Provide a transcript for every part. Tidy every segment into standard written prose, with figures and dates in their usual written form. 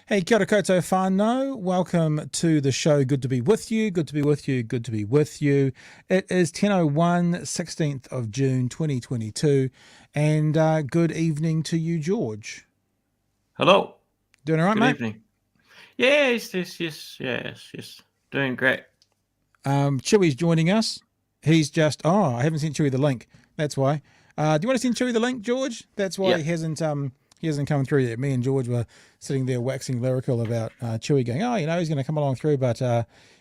Hey, kia ora koutou whānau. Welcome to the show. Good to be with you. Good to be with you. Good to be with you. It is 10:01, 16th of June, 2022. And good evening to you, George. Hello. Doing all right, Good mate? evening. Yes. Doing great. Chewy's joining us. He's just, I haven't sent Chewy the link. That's why. Do you want to send Chewy the link, George? That's why he hasn't come through yet. Me and George were sitting there waxing lyrical about Chewy going, he's going to come along through. But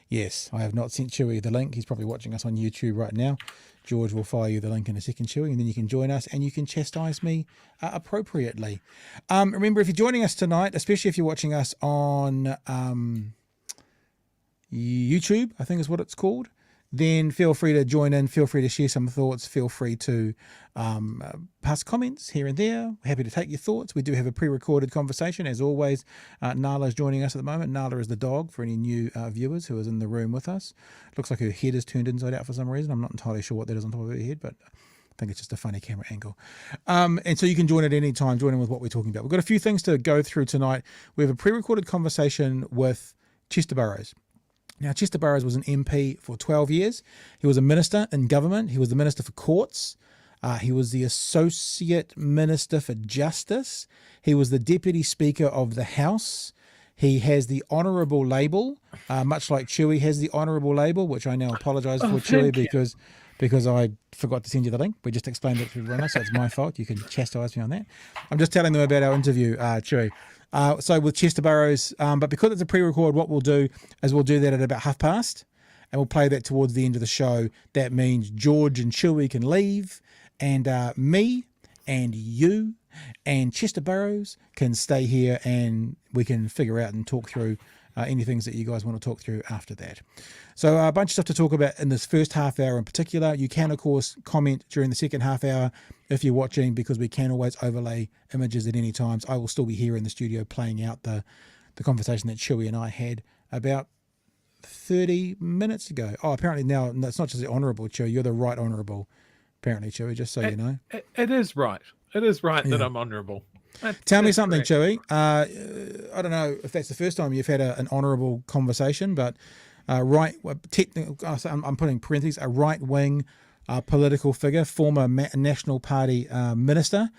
yes, I have not sent Chewy the link. He's probably watching us on YouTube right now. George will fire you the link in a second, Chewy, and then you can join us and you can chastise me appropriately. Remember, if you're joining us tonight, especially if you're watching us on YouTube, I think is what it's called, then feel free to join in, feel free to share some thoughts, feel free to pass comments here and there. Happy to take your thoughts. We do have a pre-recorded conversation, as always. Nala is joining us at the moment. Nala is the dog for any new viewers who is in the room with us. Looks like her head is turned inside out for some reason. I'm not entirely sure what that is on top of her head, but I think it's just a funny camera angle. And so you can join at any time, join in with what we're talking about. We've got a few things to go through tonight. We have a pre-recorded conversation with Chester Burrows. Now, Chester Burrows was an MP for 12 years. He was a minister in government. He was the Minister for Courts. He was the Associate Minister for Justice. He was the Deputy Speaker of the House. He has the honourable label, much like Chewy has the honourable label, which I now apologise for, Chewy, because I forgot to send you the link. We just explained it to everyone else, so it's my fault. You can chastise me on that. I'm just telling them about our interview, Chewy. So with Chester Burrows, but because it's a pre-record, what we'll do is we'll do that at about past, and we'll play that towards the end of the show. That means George and Chewy can leave, and me and you and Chester Burrows can stay here, and we can figure out and talk through any things that you guys want to talk through after that. So a bunch of stuff to talk about in this first half hour in particular. You can, of course, comment during the second half hour if you're watching, because we can always overlay images at any times. I will still be here in the studio playing out the conversation that Chewy and I had about 30 minutes ago. Oh, apparently now it's not just the honourable, Chewy. You're the right honourable, apparently, Chewy, just so you know. It is right. It is right that I'm honourable. Tell me something, Chewy. I don't know if that's the first time you've had an honourable conversation, but I'm putting parentheses, a right-wing political figure, former National Party minister.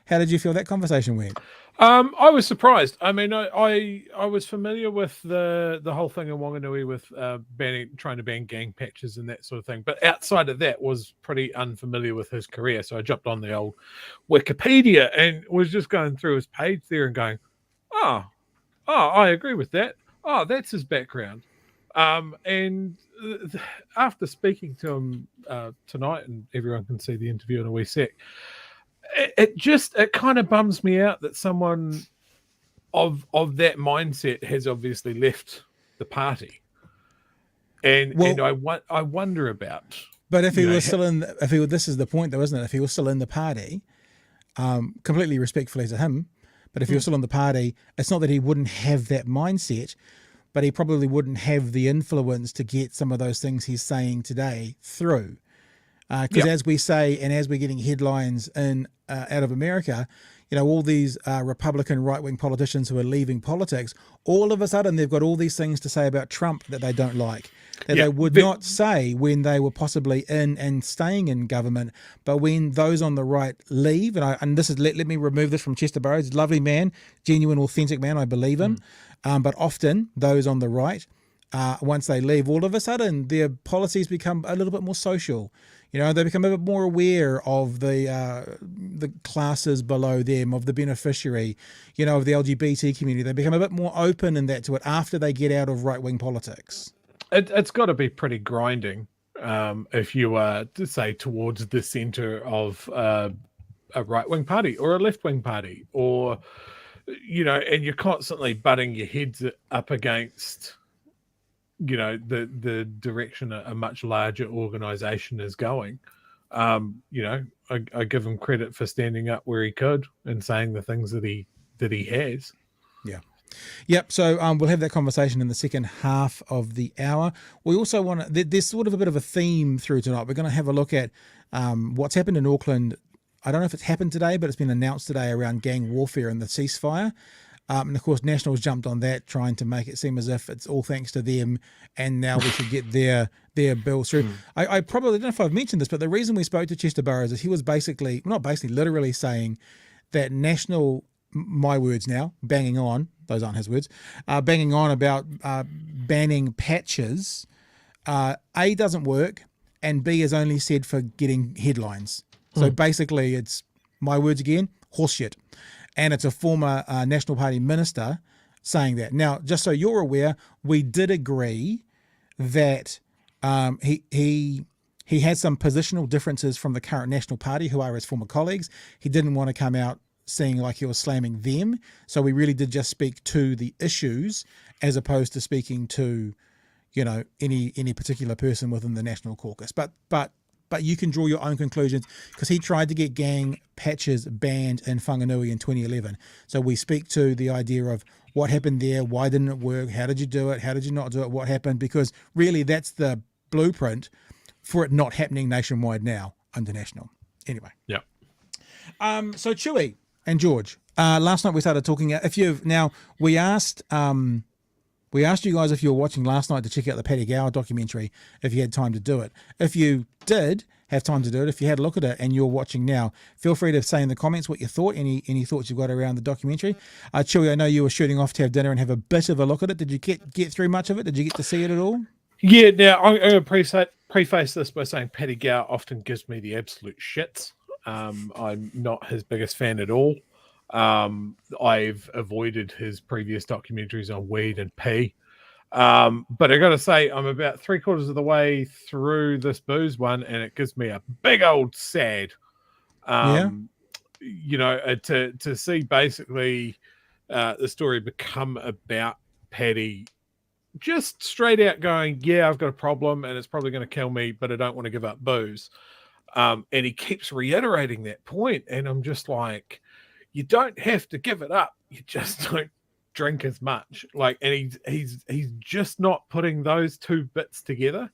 How did you feel that conversation went? I was surprised. I mean, I was familiar with the whole thing in Wanganui with trying to ban gang patches and that sort of thing, but outside of that was pretty unfamiliar with his career. So I jumped on the old Wikipedia and was just going through his page there and going, oh, I agree with that. Oh, that's his background. And after speaking to him tonight, and everyone can see the interview in a wee sec, it kind of bums me out that someone of that mindset has obviously left the party, and I wonder about. But if he was still in, this is the point though, isn't it? If he was still in the party, completely respectfully to him, but if he was still in the party, it's not that he wouldn't have that mindset, but he probably wouldn't have the influence to get some of those things he's saying today through. Because as we say, and as we're getting headlines out of America, all these Republican right-wing politicians who are leaving politics, all of a sudden they've got all these things to say about Trump that they don't like, that they would not say when they were possibly in and staying in government. But when those on the right leave, and this is let me remove this from Chester Burrows, lovely man, genuine, authentic man, I believe him. But often those on the right, once they leave, all of a sudden their policies become a little bit more social. They become a bit more aware of the classes below them, of the beneficiary, of the LGBT community. They become a bit more open in that to it after they get out of right-wing politics. It's got to be pretty grinding if you are, to say, towards the centre of a right-wing party or a left-wing party, or and you're constantly butting your heads up against the direction a much larger organization is going. I give him credit for standing up where he could and saying the things that he has. Yeah. Yep. So we'll have that conversation in the second half of the hour. We also want to, there's sort of a bit of a theme through tonight. We're going to have a look at what's happened in Auckland. I don't know if it's happened today, but it's been announced today around gang warfare and the ceasefire. And of course, Nationals jumped on that, trying to make it seem as if it's all thanks to them, and now we should get their bills through. I probably don't know if I've mentioned this, but the reason we spoke to Chester Burrows is he was literally saying that National, my words now, banging on, those aren't his words, banging on about banning patches, A, doesn't work, and B, is only said for getting headlines. So basically, it's, my words again, horseshit. And it's a former National Party minister saying that. Now, just so you're aware, we did agree that he had some positional differences from the current National Party, who are his former colleagues. He didn't want to come out seeing like he was slamming them. So we really did just speak to the issues as opposed to speaking to, any particular person within the National Caucus. But you can draw your own conclusions, because he tried to get gang patches banned in Whanganui in 2011. So we speak to the idea of what happened there, why didn't it work, how did you do it, how did you not do it, what happened, because really that's the blueprint for it not happening nationwide now under National. Anyway. Yeah. So Chewy and George, last night we started talking, we asked you guys if you were watching last night to check out the Paddy Gower documentary, if you had time to do it. If you did have time to do it, if you had a look at it and you're watching now, feel free to say in the comments what you thought, any thoughts you've got around the documentary. Chewy, I know you were shooting off to have dinner and have a bit of a look at it. Did you get through much of it? Did you get to see it at all? Yeah, now I'm going to preface this by saying Paddy Gower often gives me the absolute shits. I'm not his biggest fan at all. I've avoided his previous documentaries on weed and pee. But I got to say, I'm about 3/4 of the way through this booze one, and it gives me a big old sad. To see basically the story become about Paddy just straight out going, yeah, I've got a problem and it's probably going to kill me, but I don't want to give up booze. And he keeps reiterating that point, and I'm just like, you don't have to give it up. You just don't drink as much. And he's just not putting those two bits together.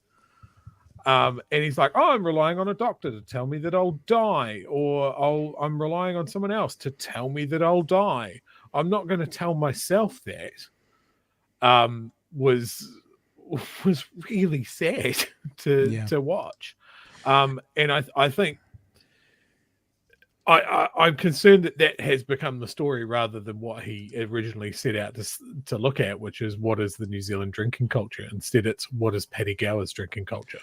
And he's like, oh, I'm relying on a doctor to tell me that I'll die, or I'm relying on someone else to tell me that I'll die. I'm not going to tell myself that. Was really sad to watch. And I think I'm concerned that has become the story rather than what he originally set out to look at, which is what is the New Zealand drinking culture. Instead, it's what is Paddy Gower's drinking culture.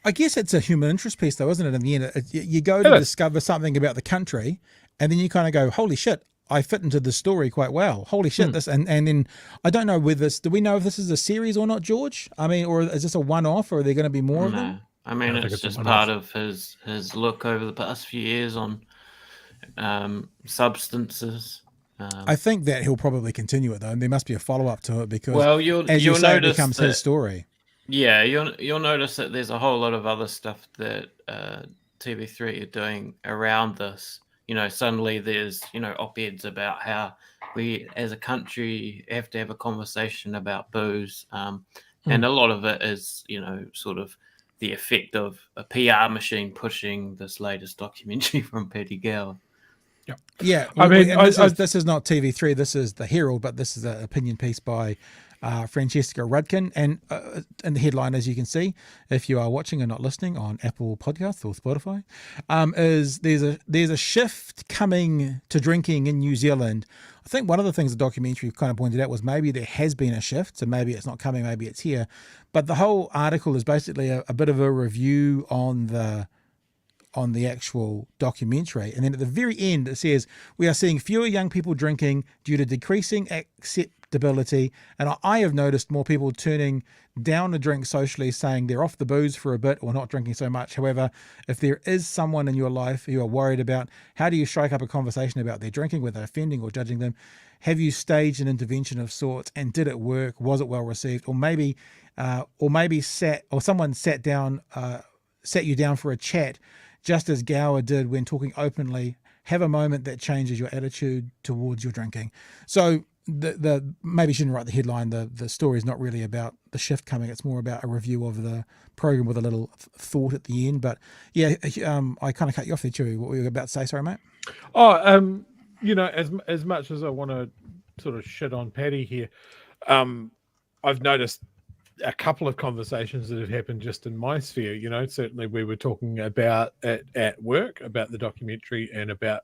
I guess it's a human interest piece, though, isn't it? In the end, you go to discover something about the country, and then you kind of go, holy shit, I fit into the story quite well. Holy shit, this, and then I don't know whether do we know if this is a series or not, George? I mean, or is this a one-off, or are there going to be more of them? I mean, it's just part of his look over the past few years on substances. I think that he'll probably continue it, though, and there must be a follow-up to it, because you'll say, it notice becomes his story. Yeah, you'll notice that there's a whole lot of other stuff that TV3 are doing around this. Suddenly there's, op-eds about how we as a country have to have a conversation about booze. And a lot of it is, sort of the effect of a PR machine pushing this latest documentary from Paddy Gower. Yeah. I mean, this is not TV3. This is the Herald, but this is an opinion piece by Francesca Rudkin, and the headline, as you can see, if you are watching and not listening on Apple Podcasts or Spotify, is there's a shift coming to drinking in New Zealand. I think one of the things the documentary kind of pointed out was maybe there has been a shift, so maybe it's not coming, maybe it's here. But the whole article is basically a bit of a review on the actual documentary, and then at the very end it says, we are seeing fewer young people drinking due to decreasing acceptability. And I have noticed more people turning down a drink socially, saying they're off the booze for a bit or not drinking so much. However, if there is someone in your life who you are worried about, how do you strike up a conversation about their drinking without offending or judging them? Have you staged an intervention of sorts, and did it work? Was it well received? Or maybe someone sat you down for a chat, just as Gower did when talking openly. Have a moment that changes your attitude towards your drinking. So the maybe shouldn't write the headline. The story is not really about the shift coming. It's more about a review of the program with a little thought at the end. But yeah, I kind of cut you off there, Chewy. What were you about to say? Sorry, mate. Oh, you know, as much as I want to sort of shit on Paddy here, I've noticed a couple of conversations that have happened just in my sphere. You know, certainly we were talking about at work about the documentary and about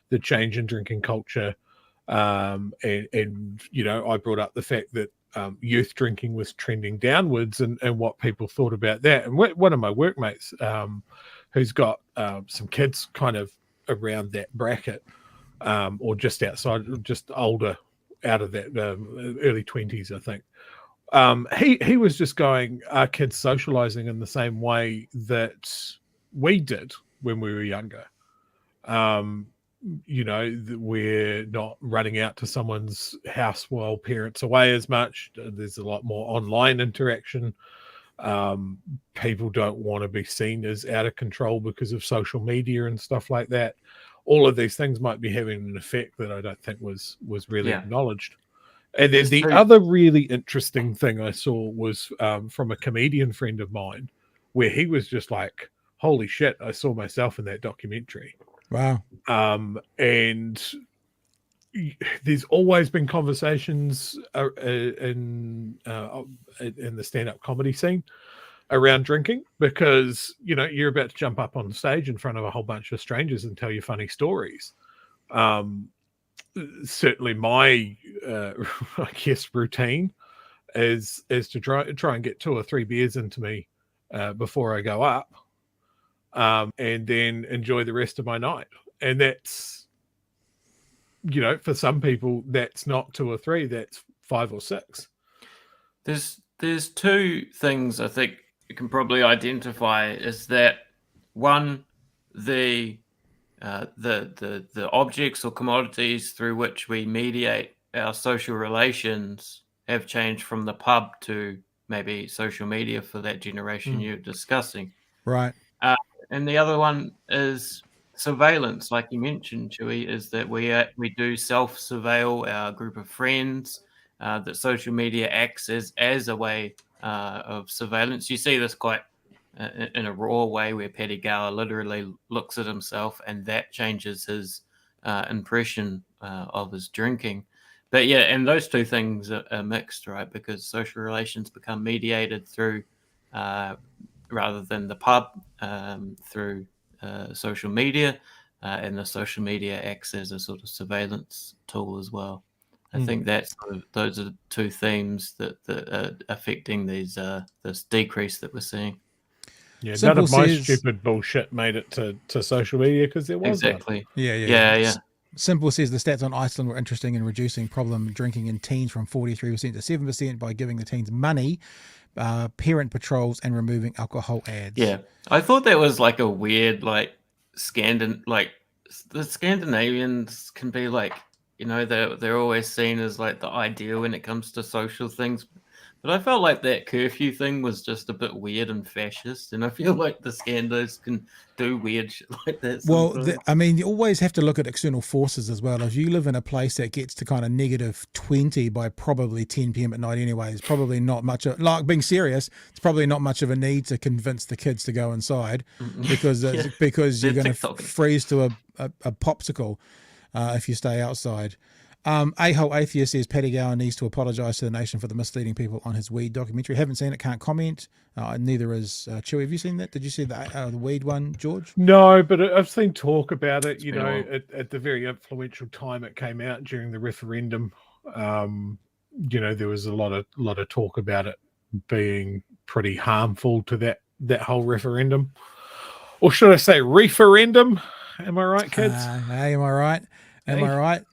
the change in drinking culture. And you know, I brought up the fact that youth drinking was trending downwards and what people thought about that. And one of my workmates who's got some kids kind of around that bracket or just outside, just older, out of that early 20s, I think. He was just going, are kids socializing in the same way that we did when we were younger? You know, we're not running out to someone's house while parents are away as much. There's a lot more online interaction. People don't want to be seen as out of control because of social media and stuff like that. All of these things might be having an effect that I don't think was really acknowledged. And then the other really interesting thing I saw was from a comedian friend of mine, where he was just like, holy shit, I saw myself in that documentary. Wow. And there's always been conversations in the stand-up comedy scene around drinking, because, you know, you're about to jump up on stage in front of a whole bunch of strangers and tell your funny stories. Certainly my I guess routine is to try and get 2 or 3 beers into me before I go up, and then enjoy the rest of my night. And that's, you know, for some people that's not 2 or 3, that's 5 or 6. There's 2 things I think you can probably identify, is that one, the objects or commodities through which we mediate our social relations have changed from the pub to maybe social media for that generation you're discussing. Right. And the other one is surveillance, like you mentioned, Chewy, is that we do self-surveil our group of friends, that social media acts as a way of surveillance. You see this quite in a raw way, where Paddy Gower literally looks at himself and that changes his impression of his drinking. But yeah, and those 2 things are mixed, right? Because social relations become mediated through, rather than the pub, through social media, and the social media acts as a sort of surveillance tool as well. I think that's those are the 2 themes that are affecting this decrease that we're seeing. Yeah, Simple none of my says- stupid bullshit made it to social media because there was Exactly. Yeah. Simple says the stats on Iceland were interesting in reducing problem drinking in teens from 43% to 7% by giving the teens money, parent patrols, and removing alcohol ads. Yeah, I thought that was like a weird, like the Scandinavians can be like, you know, they're always seen as like the ideal when it comes to social things. But I felt like that curfew thing was just a bit weird and fascist, and I feel like the Scandos can do weird shit like that sometimes. Well, I mean, you always have to look at external forces as well. If you live in a place that gets to kind of -20 by probably 10 p.m. at night anyway, it's probably not much of, like, being serious, it's probably not much of a need to convince the kids to go inside, because you're going to freeze to a popsicle if you stay outside. A-Hole Atheist says Paddy Gower needs to apologise to the nation for the misleading people on his weed documentary. Haven't seen it, can't comment. Neither is Chewy. Have you seen that? Did you see the weed one, George? No, but I've seen talk about it. You know, at the very influential time it came out during the referendum. You know, there was a lot of talk about it being pretty harmful to that whole referendum, or should I say referendum? Am I right, kids? Hey, am I right? Am I right?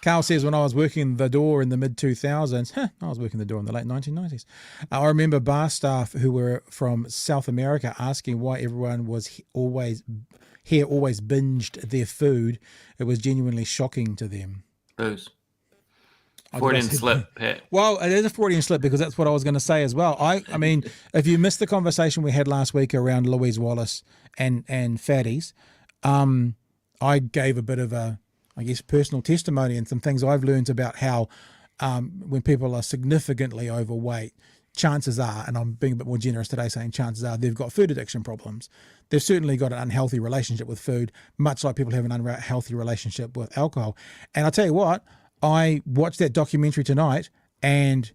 Carl says, when I was working the door in the mid-2000s, I was working the door in the late 1990s. I remember bar staff who were from South America asking why everyone was always binged their food. It was genuinely shocking to them. Booze. Freudian slip, Pat. Well, it is a Freudian slip because that's what I was going to say as well. I mean, if you missed the conversation we had last week around Louise Wallace and fatties, I gave a bit of a, I guess, personal testimony and some things I've learned about how when people are significantly overweight, chances are, and I'm being a bit more generous today saying chances are, they've got food addiction problems. They've certainly got an unhealthy relationship with food, much like people have an unhealthy relationship with alcohol. And I'll tell you what, I watched that documentary tonight, and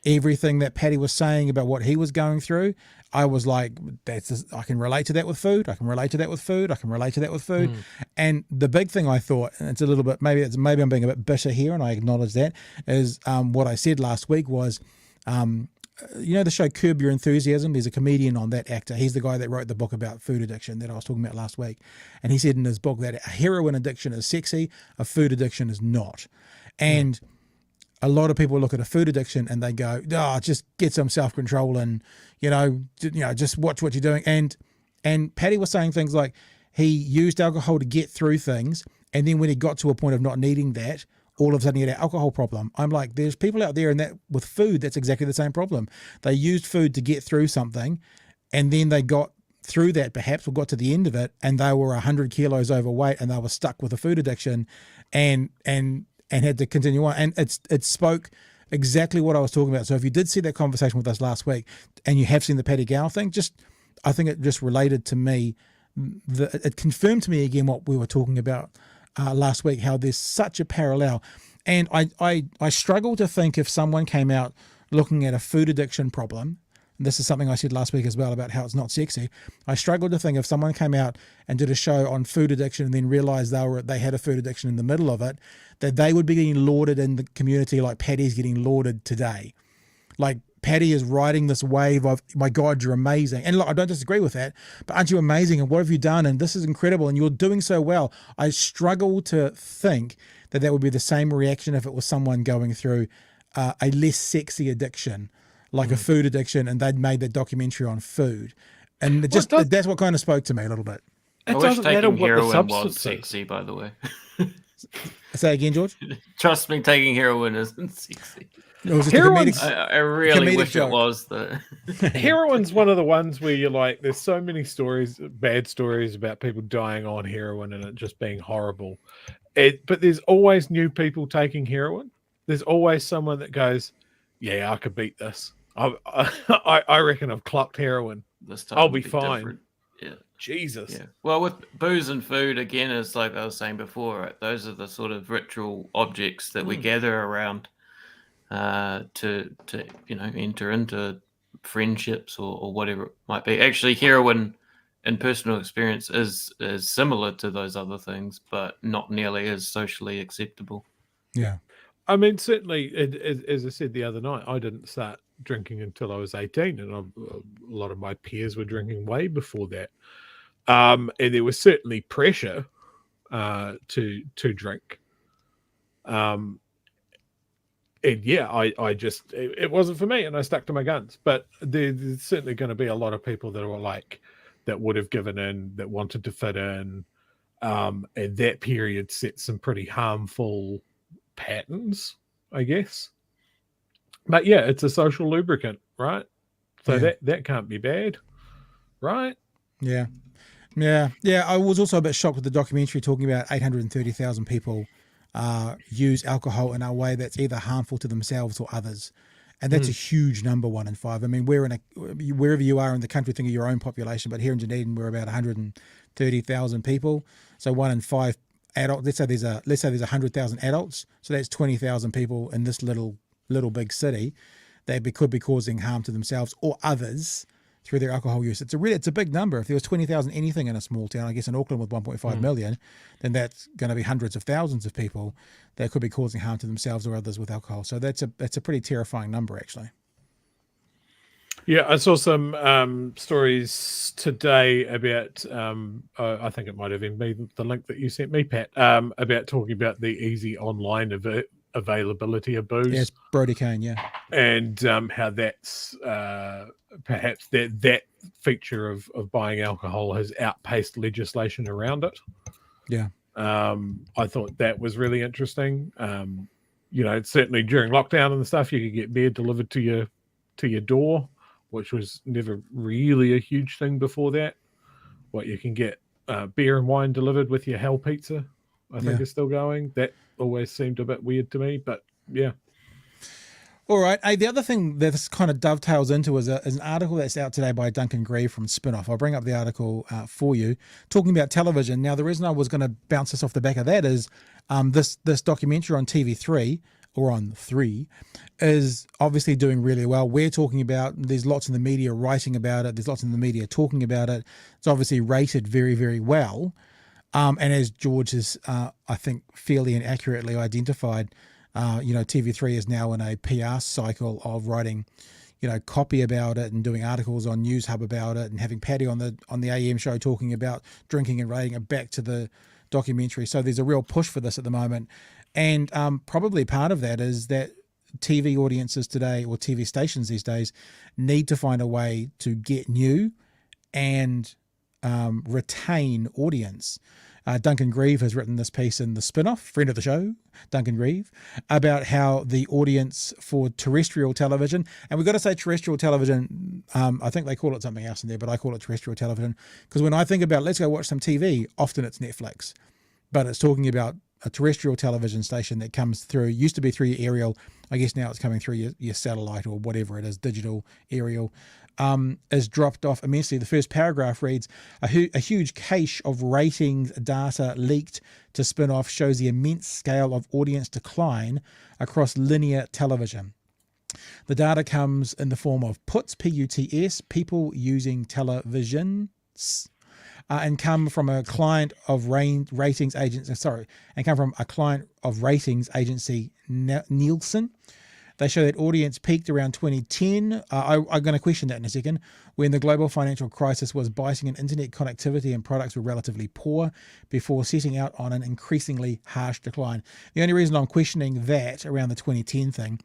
everything that Paddy was saying about what he was going through, I was like, I can relate to that with food. I can relate to that with food. I can relate to that with food. And the big thing I thought, and it's a little bit, maybe I'm being a bit bitter here, and I acknowledge that, is what I said last week was, you know the show Curb Your Enthusiasm? There's a comedian on that, actor. He's the guy that wrote the book about food addiction that I was talking about last week. And he said in his book that a heroin addiction is sexy, a food addiction is not. And a lot of people look at a food addiction and they go, "Oh, just get some self-control and, just watch what you're doing." And Paddy was saying things like he used alcohol to get through things, and then when he got to a point of not needing that, all of a sudden he had an alcohol problem. I'm like, there's people out there, and that with food, that's exactly the same problem. They used food to get through something, and then they got through that perhaps, or got to the end of it, and they were 100 kilos overweight, and they were stuck with a food addiction, and had to continue on. And it spoke exactly what I was talking about. So if you did see that conversation with us last week, and you have seen the Paddy Gower thing, I think it just related to me. It confirmed to me again what we were talking about last week, how there's such a parallel. And I struggle to think if someone came out looking at a food addiction problem, and this is something I said last week as well about how it's not sexy. I struggle to think if someone came out and did a show on food addiction and then realized they had a food addiction in the middle of it, that they would be getting lauded in the community like Paddy's getting lauded today. Like Paddy is riding this wave of, my God, you're amazing. And look, I don't disagree with that, but aren't you amazing? And what have you done? And this is incredible. And you're doing so well. I struggle to think that would be the same reaction if it was someone going through a less sexy addiction, like a food addiction, and they'd made that documentary on food. And that's what kind of spoke to me a little bit. I wish taking heroin was sexy, by the way. Say again, George? Trust me, taking heroin isn't sexy. I really wish it was. Heroin's one of the ones where you're like, there's so many stories, bad stories about people dying on heroin and it just being horrible. But there's always new people taking heroin. There's always someone that goes, yeah, I could beat this. I reckon I've clocked heroin. I'll be fine. Different. Yeah. Jesus. Yeah. Well, with booze and food, again, it's like I was saying before, right? Those are the sort of ritual objects that we gather around to enter into friendships or whatever it might be. Actually, heroin in personal experience is similar to those other things, but not nearly as socially acceptable. Yeah. I mean, certainly, as I said the other night, I didn't start drinking until I was 18, and a lot of my peers were drinking way before that. And there was certainly pressure to drink. And yeah, I just, it wasn't for me, and I stuck to my guns. But there's certainly going to be a lot of people that were like, that would have given in, that wanted to fit in. And that period set some pretty harmful patterns, I guess. But yeah, it's a social lubricant, right? So that can't be bad, right? Yeah. I was also a bit shocked with the documentary talking about 830,000 people use alcohol in a way that's either harmful to themselves or others. And that's a huge number, 1 in 5. I mean, wherever you are in the country, think of your own population, but here in Dunedin, we're about 130,000 people. So 1 in 5 adults, let's say there's 100,000 adults. So that's 20,000 people in this little big city that could be causing harm to themselves or others through their alcohol use. It's a big number. If there was 20,000 anything in a small town, I guess in Auckland with 1.5 million, then that's going to be hundreds of thousands of people that could be causing harm to themselves or others with alcohol. So that's a pretty terrifying number, actually. Yeah, I saw some stories today about, I think it might have been me, the link that you sent me, Pat, about talking about the easy online availability of booze. Yes, Brody Kane, yeah. And how that's perhaps that feature of buying alcohol has outpaced legislation around it. Yeah. I thought that was really interesting. Certainly during lockdown and stuff, you could get beer delivered to your door, which was never really a huge thing before that. What you can get beer and wine delivered with your Hell Pizza, I think is still going. That always seemed a bit weird to me, but yeah. All right. The other thing that this kind of dovetails into is an article that's out today by Duncan Grieve from Spinoff. I'll bring up the article for you, talking about television. Now, the reason I was going to bounce this off the back of that is this documentary on TV3 or on 3 is obviously doing really well. We're talking about, there's lots in the media writing about it. There's lots in the media talking about it. It's obviously rated very, very well. And as George has, I think, fairly and accurately identified, TV3 is now in a PR cycle of writing, copy about it and doing articles on News Hub about it and having Paddy on the AM show talking about drinking and relating it back to the documentary. So there's a real push for this at the moment. And probably part of that is that TV audiences today, or TV stations these days, need to find a way to get new and retain audience. Duncan Grieve has written this piece in the Spinoff, friend of the show, Duncan Grieve, about how the audience for terrestrial television, and we've got to say terrestrial television, I think they call it something else in there, but I call it terrestrial television, because when I think about let's go watch some TV, often it's Netflix, but it's talking about a terrestrial television station that comes through, used to be through your aerial, I guess now it's coming through your satellite or whatever it is, digital aerial, is dropped off immensely. The first paragraph reads, a huge cache of ratings data leaked to Spinoff shows the immense scale of audience decline across linear television. The data comes in the form of PUTs, P-U-T-S, people using television, and come from a client of ratings agency, Nielsen. They show that audience peaked around 2010. I'm going to question that in a second, when the global financial crisis was biting and internet connectivity and products were relatively poor, before setting out on an increasingly harsh decline. The only reason I'm questioning that around the 2010 thing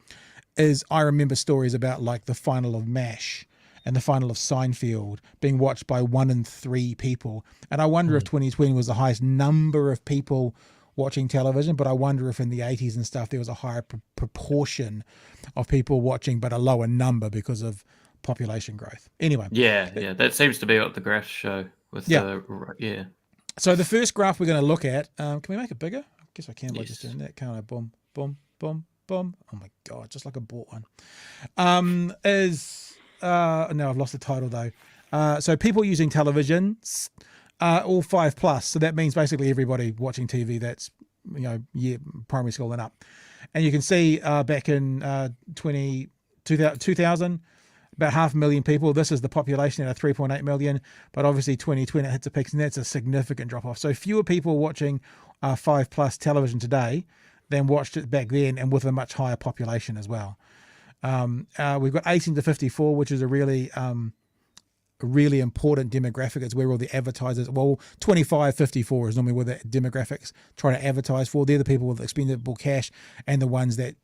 is I remember stories about like the final of MASH and the final of Seinfeld being watched by 1 in 3 people. And I wonder if 2020 was the highest number of people watching television, but I wonder if in the 80s and stuff there was a higher proportion of people watching, but a lower number because of population growth. Anyway. Yeah, that seems to be what the graphs show. So the first graph we're going to look at, can we make it bigger? I guess I can by just doing that. Can't I? Boom, boom, boom, boom. Oh my God, just like I bought one. No, I've lost the title though. So people using television, all 5+. So that means basically everybody watching TV that's, primary school and up. And you can see back in 2000, about 500,000 people. This is the population at 3.8 million, but obviously 2020 hits a peak, and that's a significant drop off. So fewer people watching 5+ television today than watched it back then, and with a much higher population as well. We've got 18 to 54, which is a really important demographic. It's where all the advertisers, 25-54 is normally where the demographics try to advertise for. They're the people with expendable cash and the ones that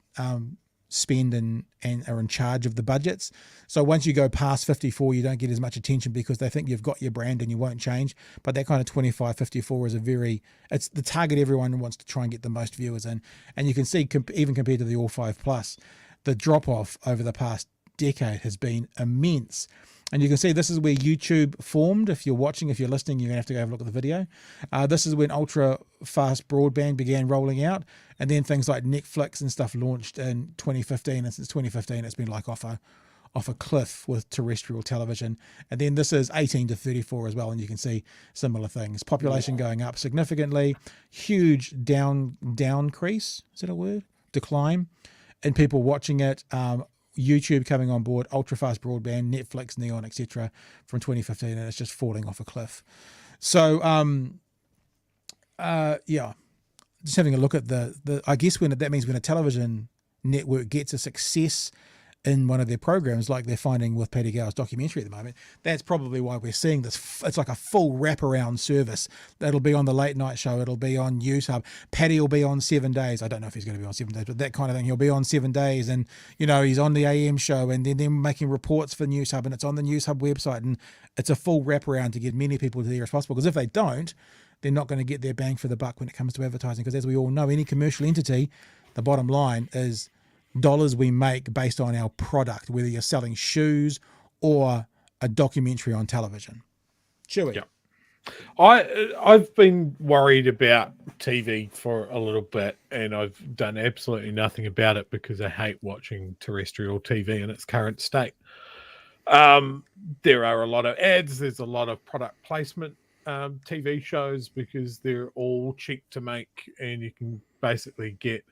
spend and are in charge of the budgets. So once you go past 54, you don't get as much attention because they think you've got your brand and you won't change. But that kind of 25-54 is it's the target everyone wants to try and get the most viewers in. And you can see, even compared to the All 5+, the drop-off over the past decade has been immense. And you can see this is where YouTube formed. If you're watching, if you're listening, you're going to have to go have a look at the video. This is when ultra-fast broadband began rolling out. And then things like Netflix and stuff launched in 2015. And since 2015, it's been like off a cliff with terrestrial television. And then this is 18 to 34 as well. And you can see similar things. Population going up significantly. Huge downcrease. Is that a word? Decline. And people watching it, YouTube coming on board, ultra-fast broadband, Netflix, Neon, etc. from 2015, and it's just falling off a cliff. So, just having a look at the I guess that means when a television network gets a success in one of their programs, like they're finding with Paddy Gower's documentary at the moment. That's probably why we're seeing this. It's like a full wraparound service. That'll be on the late night show. It'll be on YouTube. Paddy will be on 7 days. I don't know if he's going to be on 7 days, but that kind of thing. He'll be on 7 days, and he's on the AM show, and then they're making reports for News Hub, and it's on the News Hub website, and it's a full wraparound to get many people to there as possible. Because if they don't, they're not going to get their bang for the buck when it comes to advertising. Because as we all know, any commercial entity, the bottom line is dollars we make based on our product, whether you're selling shoes or a documentary on television. Chewy. Yeah. I've been worried about TV for a little bit, and I've done absolutely nothing about it because I hate watching terrestrial TV in its current state. There are a lot of ads. There's a lot of product placement TV shows because they're all cheap to make, and you can basically get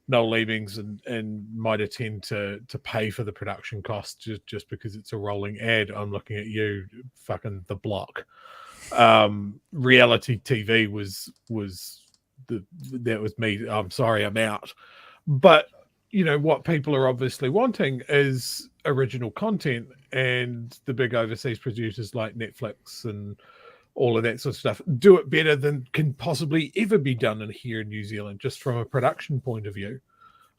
no leavings and might attend to pay for the production costs just because it's a rolling ad. I'm looking at you, fucking The Block. Reality TV was that was me. I'm sorry, I'm out. But what people are obviously wanting is original content, and the big overseas producers like Netflix and all of that sort of stuff do it better than can possibly ever be done here in New Zealand, just from a production point of view.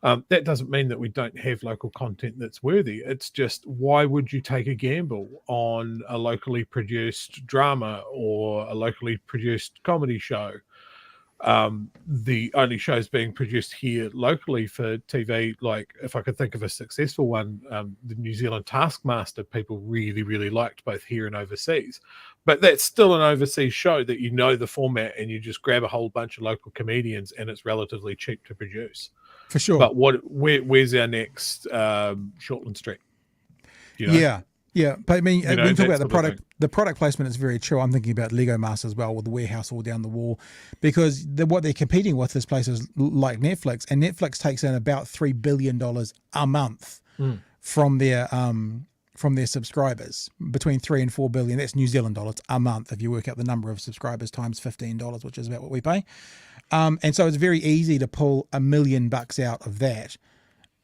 That doesn't mean that we don't have local content that's worthy. It's just, why would you take a gamble on a locally produced drama or a locally produced comedy show? The only shows being produced here locally for TV, like if I could think of a successful one, the New Zealand Taskmaster, people really, really liked both here and overseas. But that's still an overseas show that the format, and you just grab a whole bunch of local comedians, and it's relatively cheap to produce. For sure. But where's our next Shortland Street? Yeah. But I mean, when you talk about the product placement, is very true. I'm thinking about Lego Master as well, with the warehouse all down the wall, because what they're competing with is places like Netflix, and Netflix takes in about $3 billion a month from their subscribers, between 3 and 4 billion. That's New Zealand dollars a month if you work out the number of subscribers times $15, which is about what we pay. And so it's very easy to pull $1 million out of that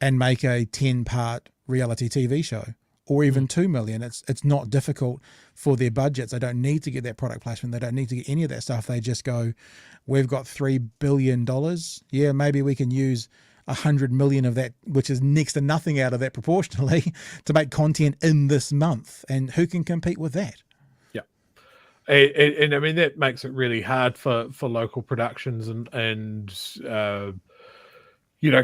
and make a 10-part reality TV show, or even 2 million. It's not difficult for their budgets. They don't need to get that product placement. They don't need to get any of that stuff. They just go, we've got $3 billion. Yeah, maybe we can use 100 million of that, which is next to nothing out of that proportionally, to make content in this month. And who can compete with that? And I mean, that makes it really hard for local productions and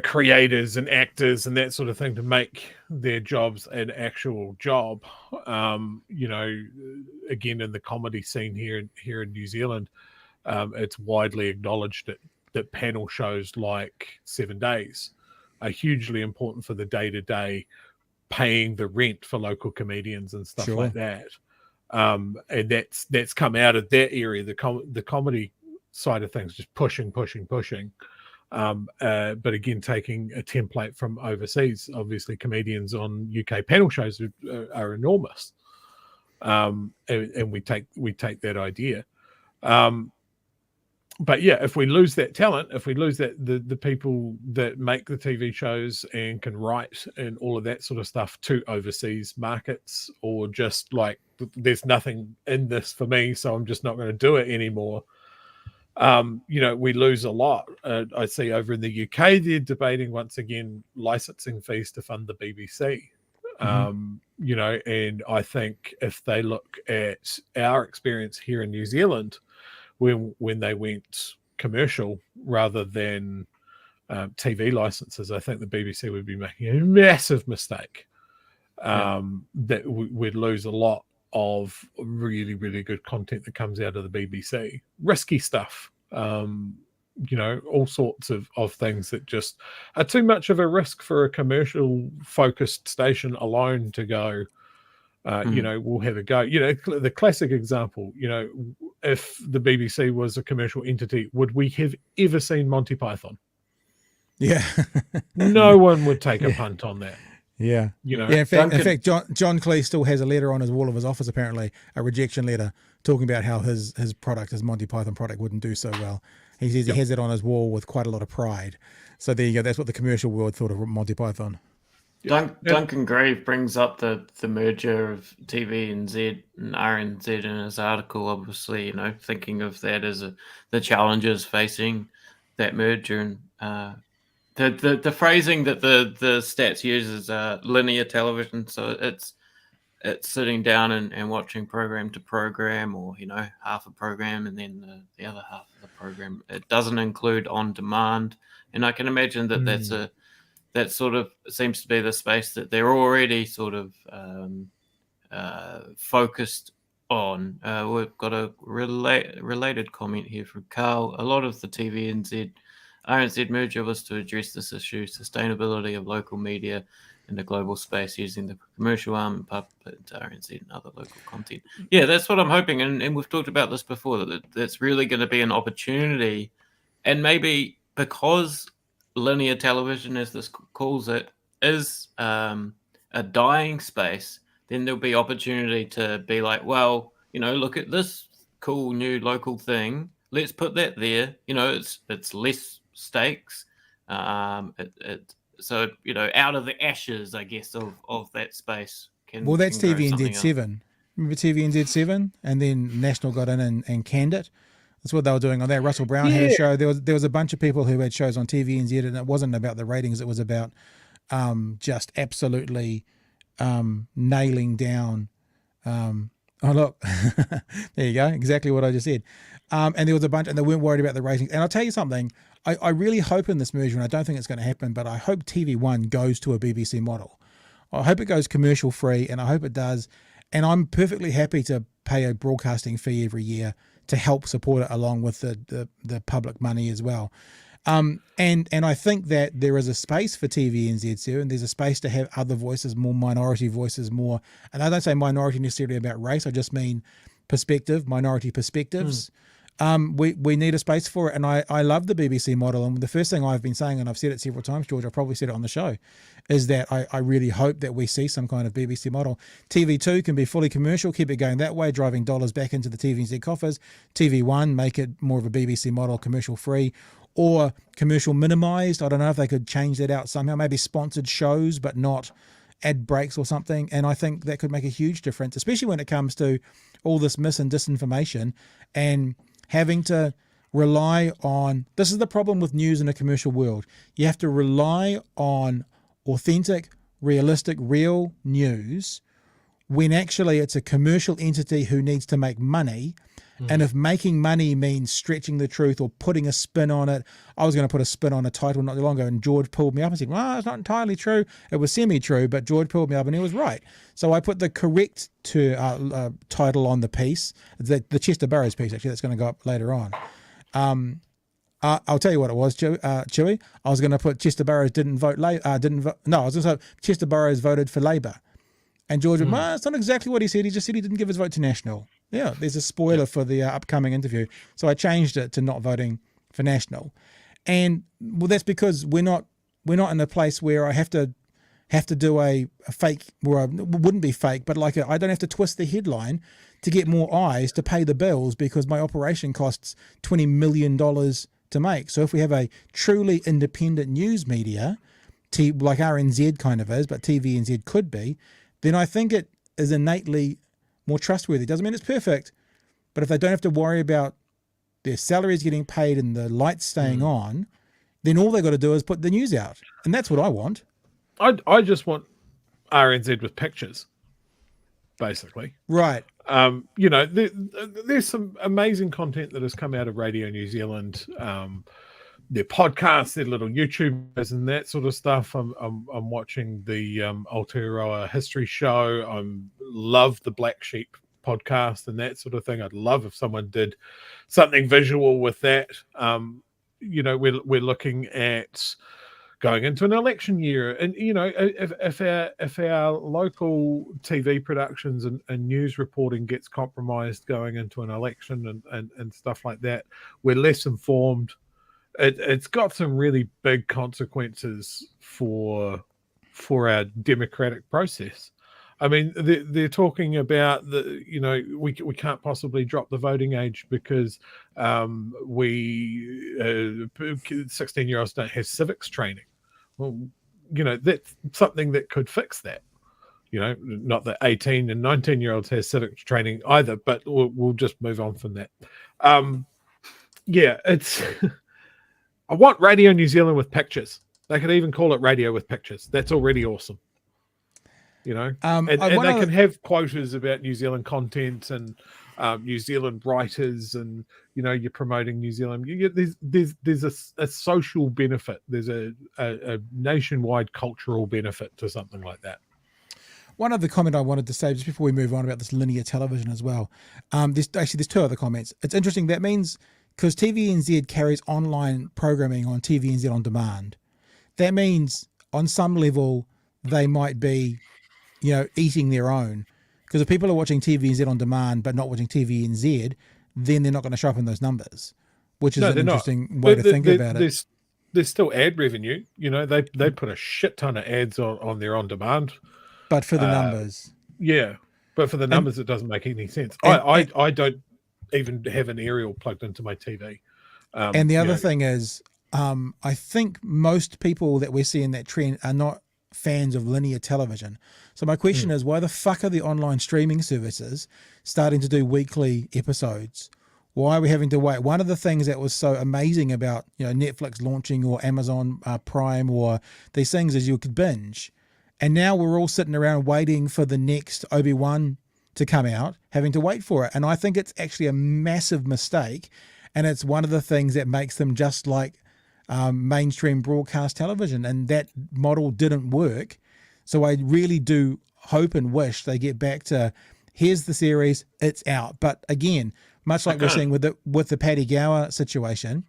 creators and actors and that sort of thing to make their jobs an actual job. Again, in the comedy scene here in New Zealand, it's widely acknowledged that panel shows like 7 Days are hugely important for the day-to-day paying the rent for local comedians and stuff like that. And that's come out of that area, the comedy side of things, just pushing. But again, taking a template from overseas, obviously comedians on UK panel shows are enormous. And we take that idea. But yeah, if we lose that talent, if we lose that the people that make the TV shows and can write and all of that sort of stuff to overseas markets, or just like, there's nothing in this for me, so I'm just not going to do it anymore. We lose a lot. I see over in the UK, they're debating once again licensing fees to fund the BBC. And I think if they look at our experience here in New Zealand, when they went commercial rather than TV licenses, I think the BBC would be making a massive mistake. That we'd lose a lot of really, really good content that comes out of the BBC. Risky stuff, all sorts of things that just are too much of a risk for a commercial focused station alone to go, we'll have a go. The classic example, if the BBC was a commercial entity, would we have ever seen Monty Python? Yeah. No one would take a punt on that. Yeah. In fact, John Cleese still has a letter on his wall of his office, apparently, a rejection letter, talking about how his product, his Monty Python product, wouldn't do so well. He says he has it on his wall with quite a lot of pride. So there you go. That's what the commercial world thought of Monty Python. Duncan Grieve brings up the merger of TVNZ and RNZ in his article, obviously, thinking of that as the challenges facing that merger. And the phrasing that the stats use is linear television. So it's sitting down and watching program to program, or, half a program and then the other half of the program. It doesn't include on demand. And I can imagine that that sort of seems to be the space that they're already sort of focused on. We've got a related comment here from Carl. A lot of the TVNZ RNZ merger was to address this issue, sustainability of local media in the global space using the commercial arm and puppet into RNZ and other local content. Yeah, that's what I'm hoping. And we've talked about this before, that's really going to be an opportunity. And maybe because linear television, as this calls it, is a dying space, then there'll be opportunity to be like, well, look at this cool new local thing. Let's put that there. It's less stakes. So out of the ashes, I guess, of that space. That's TVNZ 7. Remember TVNZ 7, and then National got in and canned it. That's what they were doing on that. Russell Brown had a show. There was a bunch of people who had shows on TVNZ, and it wasn't about the ratings. It was about just absolutely nailing down. Oh, look, there you go. Exactly what I just said. And there was a bunch, and they weren't worried about the ratings. And I'll tell you something. I really hope in this merger, and I don't think it's going to happen, but I hope TV1 goes to a BBC model. I hope it goes commercial free, and I hope it does. And I'm perfectly happy to pay a broadcasting fee every year to help support it, along with the public money as well. And I think that there is a space for TVNZ, and there's a space to have other voices, more minority voices, more. And I don't say minority necessarily about race. I just mean minority perspectives. We need a space for it. And I love the BBC model. And the first thing I've been saying, and I've said it several times, George, I probably said it on the show, is that I really hope that we see some kind of BBC model. TV2 can be fully commercial, keep it going that way, driving dollars back into the TVNZ coffers. TV1, make it more of a BBC model, commercial free, or commercial minimized. I don't know if they could change that out somehow, maybe sponsored shows, but not ad breaks or something. And I think that could make a huge difference, especially when it comes to all this mis and disinformation and having to rely on, this is the problem with news in a commercial world. You have to rely on authentic, realistic, real news when actually it's a commercial entity who needs to make money. And if making money means stretching the truth or putting a spin on it, I was going to put a spin on a title not too long ago, and George pulled me up and said, well, it's not entirely true. It was semi-true, but George pulled me up and he was right. So I put the correct title on the piece, the Chester Burrows piece, actually, that's going to go up later on. I'll tell you what it was, Chewy. I was going to put Chester Burrows I was going to say Chester Burrows voted for Labour. And George went, well, it's not exactly what he said. He just said he didn't give his vote to National. Yeah, there's a spoiler for the upcoming interview. So I changed it to not voting for National. And well, that's because we're not in a place where I have to do a fake, where it wouldn't be fake, but I don't have to twist the headline to get more eyes to pay the bills because my operation costs $20 million to make. So if we have a truly independent news media, like RNZ kind of is, but TVNZ could be, then I think it is innately more trustworthy. Doesn't mean it's perfect, but if they don't have to worry about their salaries getting paid and the lights staying on, then all they got to do is put the news out. And that's what I want. I just want RNZ with pictures, basically. Right. There's some amazing content that has come out of Radio New Zealand. Their podcasts, their little YouTubers and that sort of stuff. I'm watching the Aotearoa history show. I love the Black Sheep podcast and that sort of thing. I'd love if someone did something visual with that. We're looking at going into an election year, and if our local TV productions and news reporting gets compromised going into an election and stuff like that, we're less informed. It's got some really big consequences for our democratic process. I mean, they're talking about we can't possibly drop the voting age because 16-year-olds don't have civics training. Well, that's something that could fix that. Not that 18 and 19-year-olds have civics training either, but we'll just move on from that. It's I want Radio New Zealand with pictures. They could even call it Radio with Pictures. That's already awesome. And they can have quotas about New Zealand content and New Zealand writers, and you're promoting New Zealand. There's a social benefit. There's a nationwide cultural benefit to something like that. One other comment I wanted to say just before we move on about this linear television as well. There's two other comments. It's interesting. That means because TVNZ carries online programming on TVNZ On Demand, that means on some level they might be, eating their own. Because if people are watching TVNZ On Demand but not watching TVNZ, then they're not going to show up in those numbers, which is an interesting way to think about it. There's still ad revenue. They put a shit ton of ads on their On Demand. But for the numbers. Yeah. But for the numbers, it doesn't make any sense. I don't even have an aerial plugged into my TV. And the other thing is, I think most people that we see in that trend are not fans of linear television. So my question is, why the fuck are the online streaming services starting to do weekly episodes? Why are we having to wait? One of the things that was so amazing about Netflix launching or Amazon Prime or these things is you could binge. And now we're all sitting around waiting for the next Obi-Wan to come out, having to wait for it. And I think it's actually a massive mistake. And it's one of the things that makes them just like mainstream broadcast television. And that model didn't work. So I really do hope and wish they get back to, here's the series, it's out. But again, much like we're seeing with the Paddy Gower situation,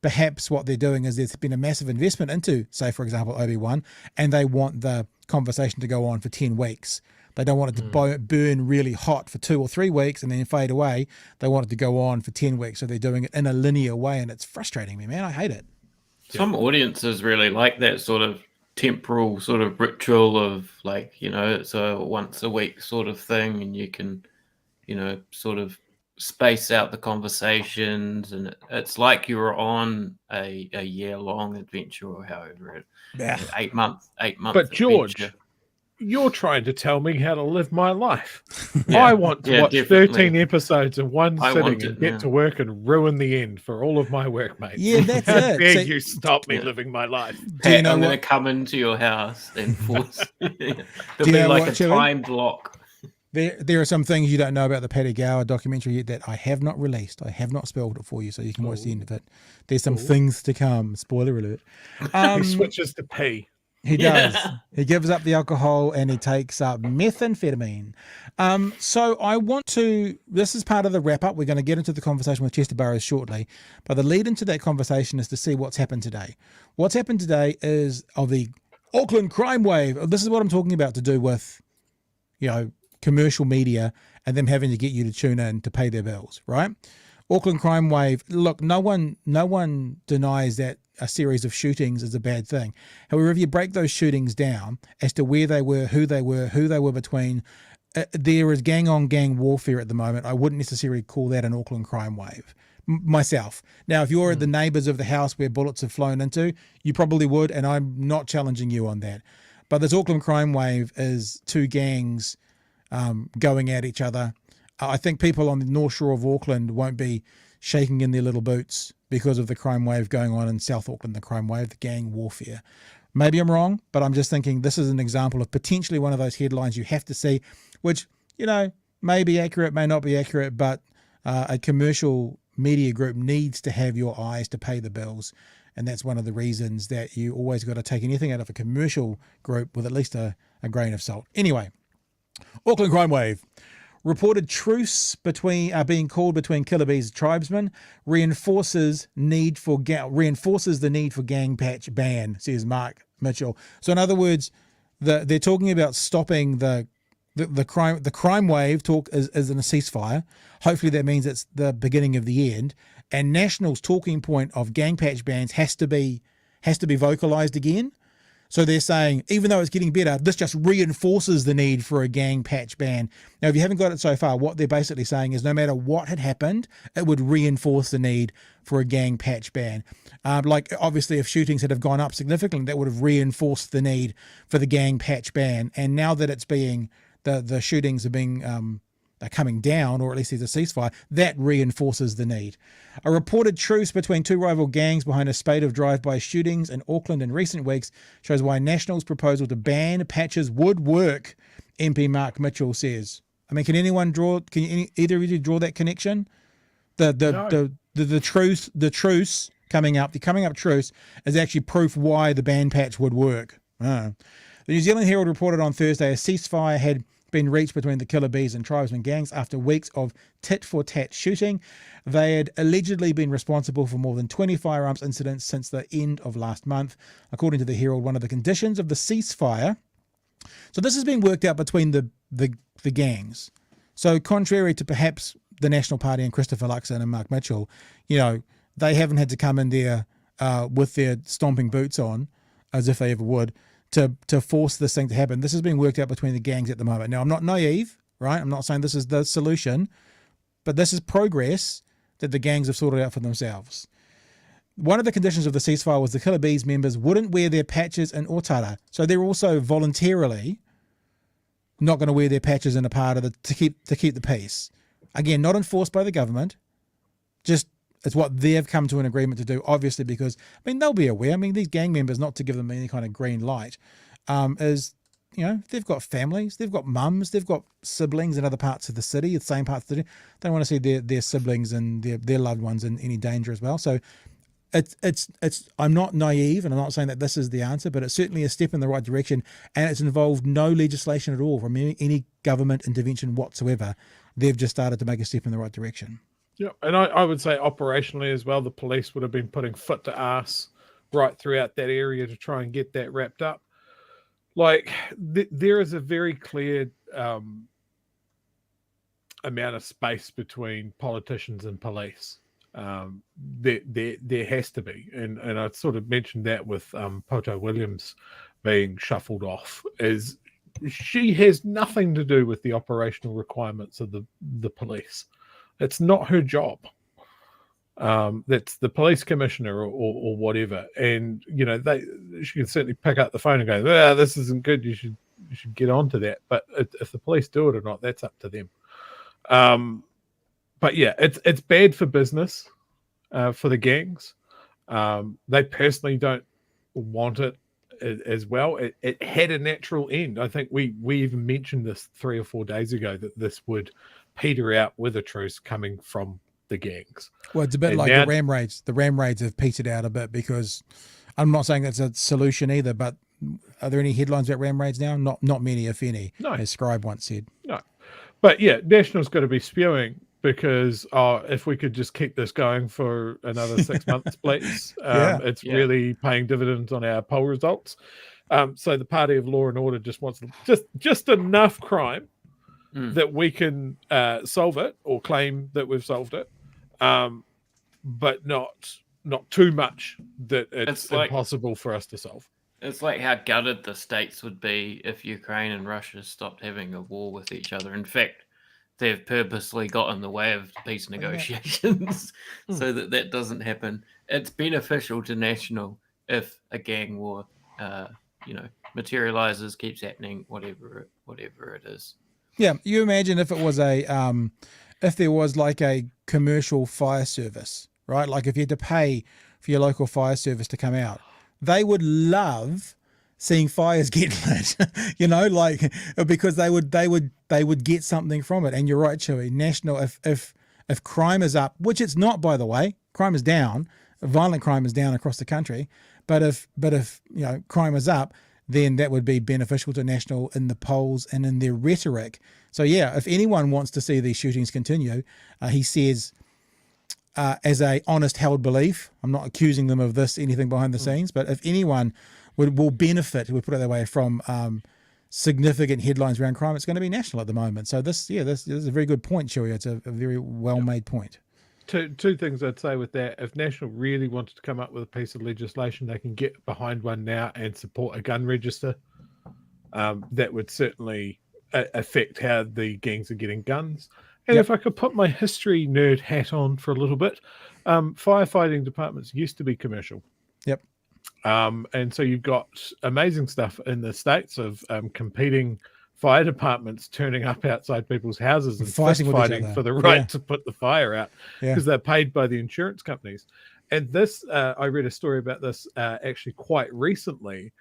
perhaps what they're doing is there's been a massive investment into, say, for example, Obi-Wan, and they want the conversation to go on for 10 weeks. They don't want it to burn really hot for 2 or 3 weeks and then fade away. They want it to go on for 10 weeks. So they're doing it in a linear way, and it's frustrating me, man. I hate it. Some audiences really like that sort of temporal sort of ritual of it's a once a week sort of thing, and you can, sort of space out the conversations, and it's like you were on a year-long adventure or however it 8 months. But George, adventure. You're trying to tell me how to live my life. Yeah. I want to watch definitely. 13 episodes in one I sitting want and it, get to work and ruin the end for all of my workmates. Yeah, that's How it. dare So- you stop me living my life? Do you Pat, know I'm going what? to come into your house and force. There'll you be know like what, a Chili? timed lock. There are some things you don't know about the Paddy Gower documentary yet that I have not released. I have not spelled it for you, so you can watch the end of it. There's some things to come. Spoiler alert. He switches to P. He does. He gives up the alcohol and he takes up methamphetamine. So I want to, this is part of the wrap up. We're going to get into the conversation with Chester Burrows shortly, but the lead into that conversation is to see what's happened today. What's happened today is of the Auckland crime wave. This is what I'm talking about to do with, commercial media and them having to get you to tune in to pay their bills, right? Auckland crime wave. Look, no one denies that a series of shootings is a bad thing. However, if you break those shootings down as to where they were, who they were between, there is gang-on-gang warfare at the moment. I wouldn't necessarily call that an Auckland crime wave myself. Now, if you're the neighbours of the house where bullets have flown into, you probably would, and I'm not challenging you on that. But this Auckland crime wave is two gangs going at each other. I think people on the North Shore of Auckland won't be shaking in their little boots because of the crime wave going on in South Auckland, the crime wave, the gang warfare. Maybe I'm wrong, but I'm just thinking this is an example of potentially one of those headlines you have to see, which, may be accurate, may not be accurate, but a commercial media group needs to have your eyes to pay the bills. And that's one of the reasons that you always got to take anything out of a commercial group with at least a grain of salt. Anyway, Auckland crime wave. Reported truce being called between Killabee's tribesmen reinforces the need for gang patch ban, says Mark Mitchell. So in other words, they're talking about stopping the crime wave talk is in a ceasefire. Hopefully that means it's the beginning of the end. And National's talking point of gang patch bans has to be vocalized again. So they're saying, even though it's getting better, this just reinforces the need for a gang patch ban. Now, if you haven't got it so far, what they're basically saying is no matter what had happened, it would reinforce the need for a gang patch ban. Like, obviously, if shootings had have gone up significantly, that would have reinforced the need for the gang patch ban. And now that it's being, the shootings are being, are coming down, or at least there's a ceasefire, that reinforces the need. A reported truce between two rival gangs behind a spate of drive-by shootings in Auckland in recent weeks shows why National's proposal to ban patches would work, MP Mark Mitchell says. I mean, can either of you draw that connection? The truce coming up, the coming up truce is actually proof why the ban patch would work. The New Zealand Herald reported on Thursday a ceasefire had been reached between the Killer Bees and tribesman gangs after weeks of tit-for-tat shooting. They had allegedly been responsible for more than 20 firearms incidents since the end of last month. According to the Herald, one of the conditions of the ceasefire, so this has been worked out between the gangs. So contrary to perhaps the National Party and Christopher Luxon and Mark Mitchell, they haven't had to come in there with their stomping boots on, as if they ever would, to force this thing to happen. This is being worked out between the gangs at the moment. Now, I'm not naive, right? I'm not saying this is the solution, but this is progress that the gangs have sorted out for themselves. One of the conditions of the ceasefire was the Killer Bees members wouldn't wear their patches in Otara. So they're also voluntarily not going to wear their patches in a part of to keep the peace. Again, not enforced by the government, just it's what they've come to an agreement to do, obviously, because, they'll be aware. These gang members, not to give them any kind of green light, they've got families, they've got mums, they've got siblings in other parts of the city, the same parts of the city. They don't want to see their siblings and their loved ones in any danger as well. So it's I'm not naive, and I'm not saying that this is the answer, but it's certainly a step in the right direction, and it's involved no legislation at all from any government intervention whatsoever. They've just started to make a step in the right direction. Yeah, and I would say operationally as well, the police would have been putting foot to arse right throughout that area to try and get that wrapped up. Like, there is a very clear amount of space between politicians and police. There has to be, and I sort of mentioned that with Poto Williams being shuffled off, is she has nothing to do with the operational requirements of the police. It's not her job. That's the police commissioner or whatever. And, she can certainly pick up the phone and go, this isn't good. You should get onto that. But if the police do it or not, that's up to them. But yeah, it's bad for business, for the gangs. They personally don't want it as well. It had a natural end. I think we even mentioned this 3 or 4 days ago, that this would peter out with a truce coming from the gangs. Well, it's a bit like the ram raids. The ram raids have petered out a bit, because I'm not saying that's a solution either, but are there any headlines about ram raids now? Not many, if any, as Scribe once said. No. But yeah, National's got to be spewing, because if we could just keep this going for another 6 months, please. It's really paying dividends on our poll results. So the Party of Law and Order just wants just enough crime that we can solve it, or claim that we've solved it, but not too much that it's impossible for us to solve. It's like how gutted the states would be if Ukraine and Russia stopped having a war with each other. In fact, they've purposely got in the way of peace negotiations so that doesn't happen. It's beneficial to National if a gang war, materializes, keeps happening, whatever it is. Yeah, you imagine if it was if there was like a commercial fire service, right? Like if you had to pay for your local fire service to come out, they would love seeing fires get lit, because they would get something from it. And you're right, Chewy. National, if crime is up, which it's not, by the way, crime is down, violent crime is down across the country. But if crime is up, then that would be beneficial to National in the polls and in their rhetoric. So yeah, if anyone wants to see these shootings continue, he says, as a honest held belief, I'm not accusing them of anything behind the scenes, but if anyone will benefit, we put it that way, from significant headlines around crime, it's going to be National at the moment. So this is a very good point, Chewy. It's a very well-made point. two things I'd say with that. If National really wanted to come up with a piece of legislation, they can get behind one now and support a gun register. That would certainly affect how the gangs are getting guns. And if I could put my history nerd hat on for a little bit, firefighting departments used to be commercial. Yep. And so you've got amazing stuff in the States of competing fire departments turning up outside people's houses and fighting for the right to put the fire out because they're paid by the insurance companies. And this, I read a story about this actually quite recently,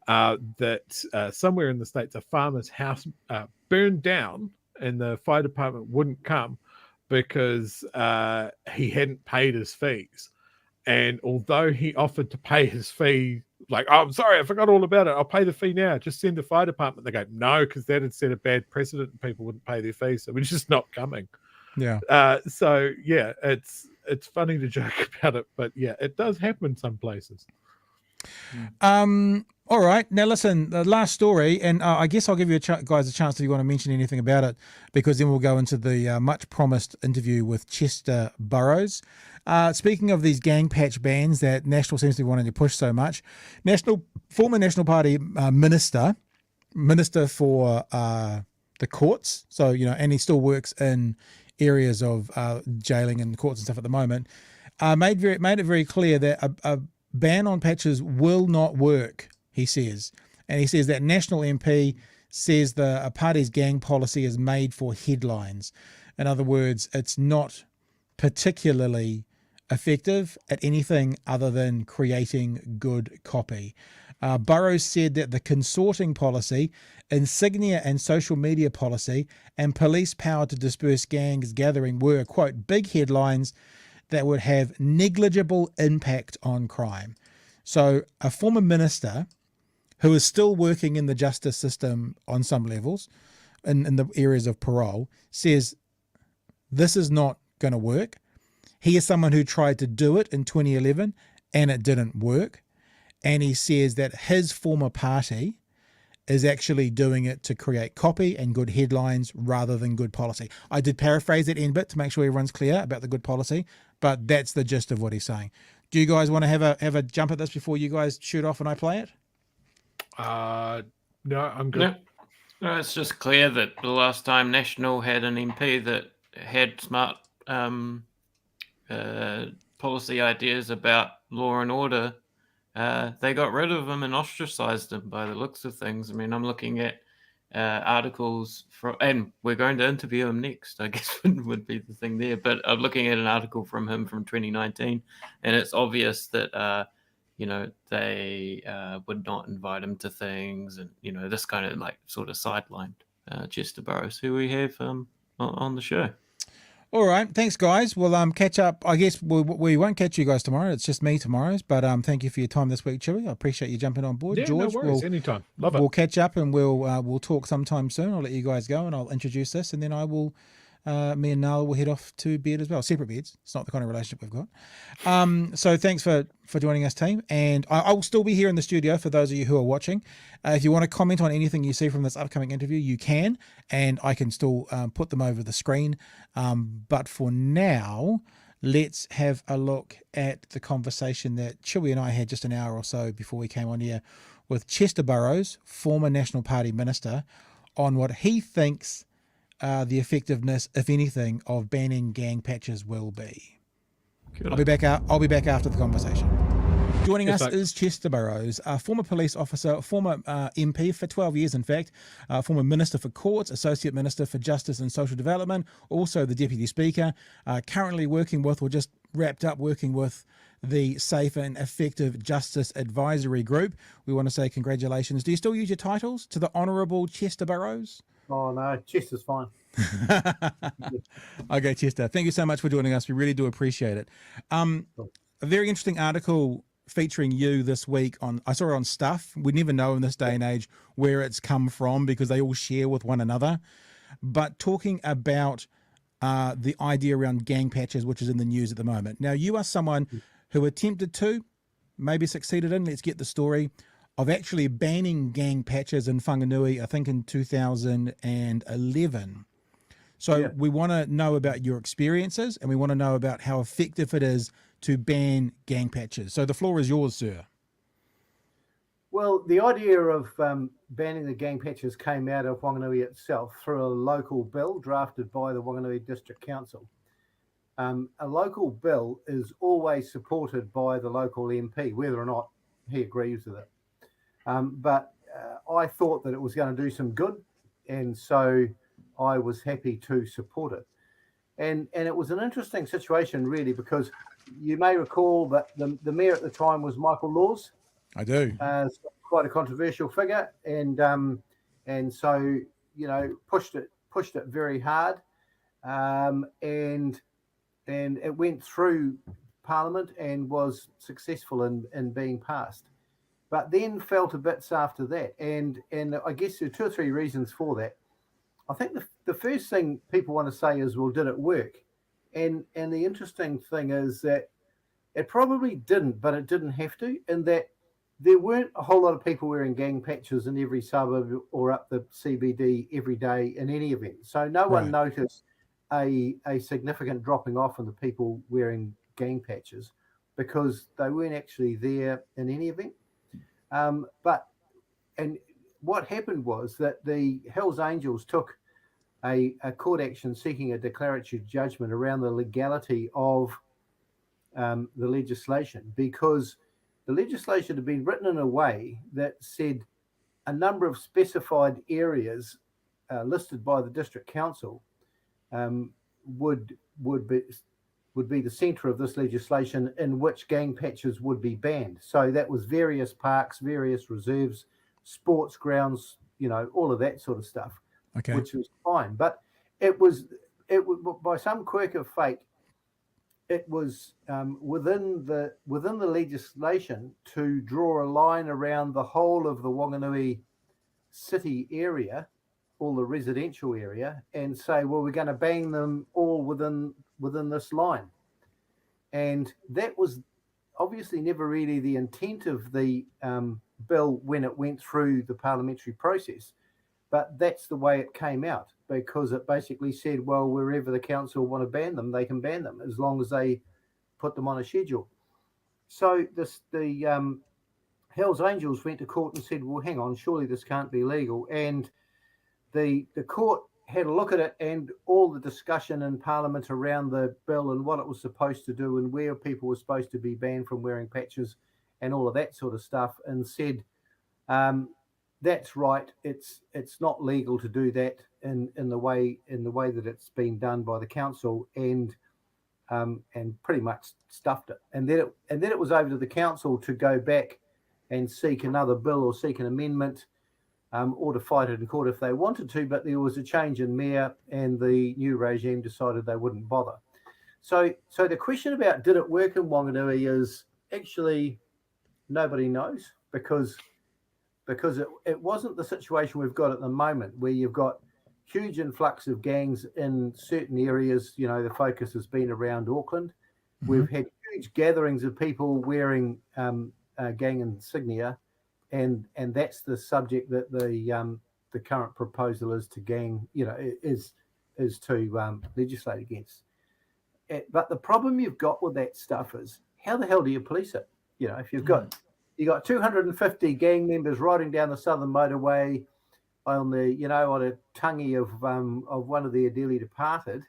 that somewhere in the States, a farmer's house burned down and the fire department wouldn't come because he hadn't paid his fees. And although he offered to pay his fee, like, oh, I'm sorry, I forgot all about it. I'll pay the fee now. Just send the fire department. They go, no, because that had set a bad precedent and people wouldn't pay their fees. So we're just not coming. Yeah. So, yeah, it's funny to joke about it. But, yeah, it does happen in some places. All right. Now, listen, the last story, and I guess I'll give you guys a chance if you want to mention anything about it, because then we'll go into the much-promised interview with Chester Burrows. Speaking of these gang patch bans that National seems to be wanting to push so much, former National Party minister for the courts, so, and he still works in areas of jailing and courts and stuff at the moment, made it very clear that a ban on patches will not work, he says. And he says that National MP says the party's gang policy is made for headlines. In other words, it's not particularly effective at anything other than creating good copy. Burrows said that the consorting policy, insignia and social media policy, and police power to disperse gangs gathering were, quote, big headlines that would have negligible impact on crime. So a former minister who is still working in the justice system on some levels, in the areas of parole, says this is not going to work. He is someone who tried to do it in 2011 and it didn't work. And he says that his former party is actually doing it to create copy and good headlines rather than good policy. I did paraphrase that end bit to make sure everyone's clear about the good policy, but that's the gist of what he's saying. Do you guys want to have a jump at this before you guys shoot off and I play it? No, I'm good. No, it's just clear that the last time National had an MP that had smart policy ideas about law and order, they got rid of him and ostracized him by the looks of things. I mean, I'm looking at articles from, and we're going to interview him next, I guess would be the thing there. But I'm looking at an article from him from 2019, and it's obvious that, they would not invite him to things. And, this kind of sort of sidelined Chester Burrows, who we have on the show. All right. Thanks, guys. We'll catch up. I guess we won't catch you guys tomorrow. It's just me tomorrow. But thank you for your time this week, Chewy. I appreciate you jumping on board. Yeah, George, no worries. Anytime. Love it. We'll catch up and we'll talk sometime soon. I'll let you guys go and I'll introduce this, and then I will. Me and Nala will head off to bed as well. Separate beds. It's not the kind of relationship we've got. So thanks for joining us, team. And I will still be here in the studio for those of you who are watching. If you want to comment on anything you see from this upcoming interview, you can, and I can still put them over the screen. But for now, let's have a look at the conversation that Chewy and I had just an hour or so before we came on here with Chester Burrows, former National Party minister, on what he thinks the effectiveness, if anything, of banning gang patches will be. I'll be back after the conversation. Joining us is Chester Burrows, a former police officer, former MP for 12 years, in fact, former Minister for Courts, Associate Minister for Justice and Social Development, also the Deputy Speaker, currently working with, or just wrapped up working with, the Safe and Effective Justice Advisory Group. We want to say congratulations. Do you still use your titles? To the Honourable Chester Burrows? Oh, no, Chester's fine. Okay, Chester, thank you so much for joining us. We really do appreciate it. A very interesting article featuring you this week I saw it on Stuff. We never know in this day and age where it's come from because they all share with one another. But talking about the idea around gang patches, which is in the news at the moment. Now, you are someone who attempted to, maybe succeeded in, let's get the story, of actually banning gang patches in Whanganui, I think in 2011. So Yeah. we want to know about your experiences, and we want to know about how effective it is to ban gang patches. So the floor is yours, sir. Well, the idea of banning the gang patches came out of Whanganui itself through a local bill drafted by the Whanganui District Council. A local bill is always supported by the local MP, whether or not he agrees with it. But I thought that it was going to do some good, and so I was happy to support it. And it was an interesting situation, really, because you may recall that the mayor at the time was Michael Laws. I do. Quite a controversial figure, and so pushed it very hard, and it went through Parliament and was successful in being passed, but then fell to bits after that, and I guess there are 2 or 3 reasons for that. I think the first thing people want to say is, well, did it work? And the interesting thing is that it probably didn't, but it didn't have to, in that there weren't a whole lot of people wearing gang patches in every suburb or up the CBD every day in any event. So no one noticed a significant dropping off in the people wearing gang patches because they weren't actually there in any event. But what happened was that the Hells Angels took a court action seeking a declaratory judgment around the legality of the legislation, because the legislation had been written in a way that said a number of specified areas listed by the district council would be the centre of this legislation, in which gang patches would be banned. So that was various parks, various reserves, sports grounds, all of that sort of stuff. Okay. Which was fine, but it was by some quirk of fate, it was within the legislation to draw a line around the whole of the Whanganui city area, all the residential area, and say, well, we're going to ban them all within this line. And that was obviously never really the intent of the bill when it went through the parliamentary process. But that's the way it came out, because it basically said, well, wherever the council want to ban them, they can ban them as long as they put them on a schedule. So the Hells Angels went to court and said, well, hang on, surely this can't be legal. And the court had a look at it and all the discussion in Parliament around the bill and what it was supposed to do and where people were supposed to be banned from wearing patches and all of that sort of stuff, and said, that's right. It's not legal to do that in the way that it's been done by the council, and pretty much stuffed it. And then it was over to the council to go back and seek another bill or seek an amendment, or to fight it in court if they wanted to. But there was a change in mayor, and the new regime decided they wouldn't bother. So the question about did it work in Whanganui is actually nobody knows, because it wasn't the situation we've got at the moment, where you've got huge influx of gangs in certain areas. The focus has been around Auckland. Mm-hmm. We've had huge gatherings of people wearing gang insignia, and that's the subject that the current proposal is to is to legislate against. But the problem you've got with that stuff is, how the hell do you police it? If you've got you got 250 gang members riding down the southern motorway on a tangi of one of their dearly departed,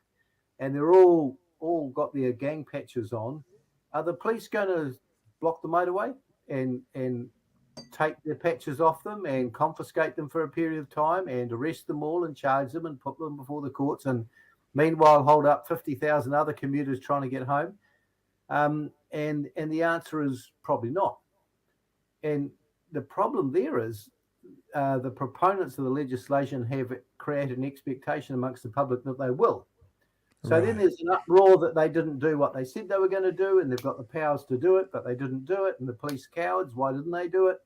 and they're all got their gang patches on. Are the police going to block the motorway and take their patches off them and confiscate them for a period of time and arrest them all and charge them and put them before the courts, and meanwhile hold up 50,000 other commuters trying to get home? And the answer is probably not. And the problem there is the proponents of the legislation have created an expectation amongst the public that they will. So then there's an uproar that they didn't do what they said they were going to do, and they've got the powers to do it, but they didn't do it, and the police cowards, why didn't they do it?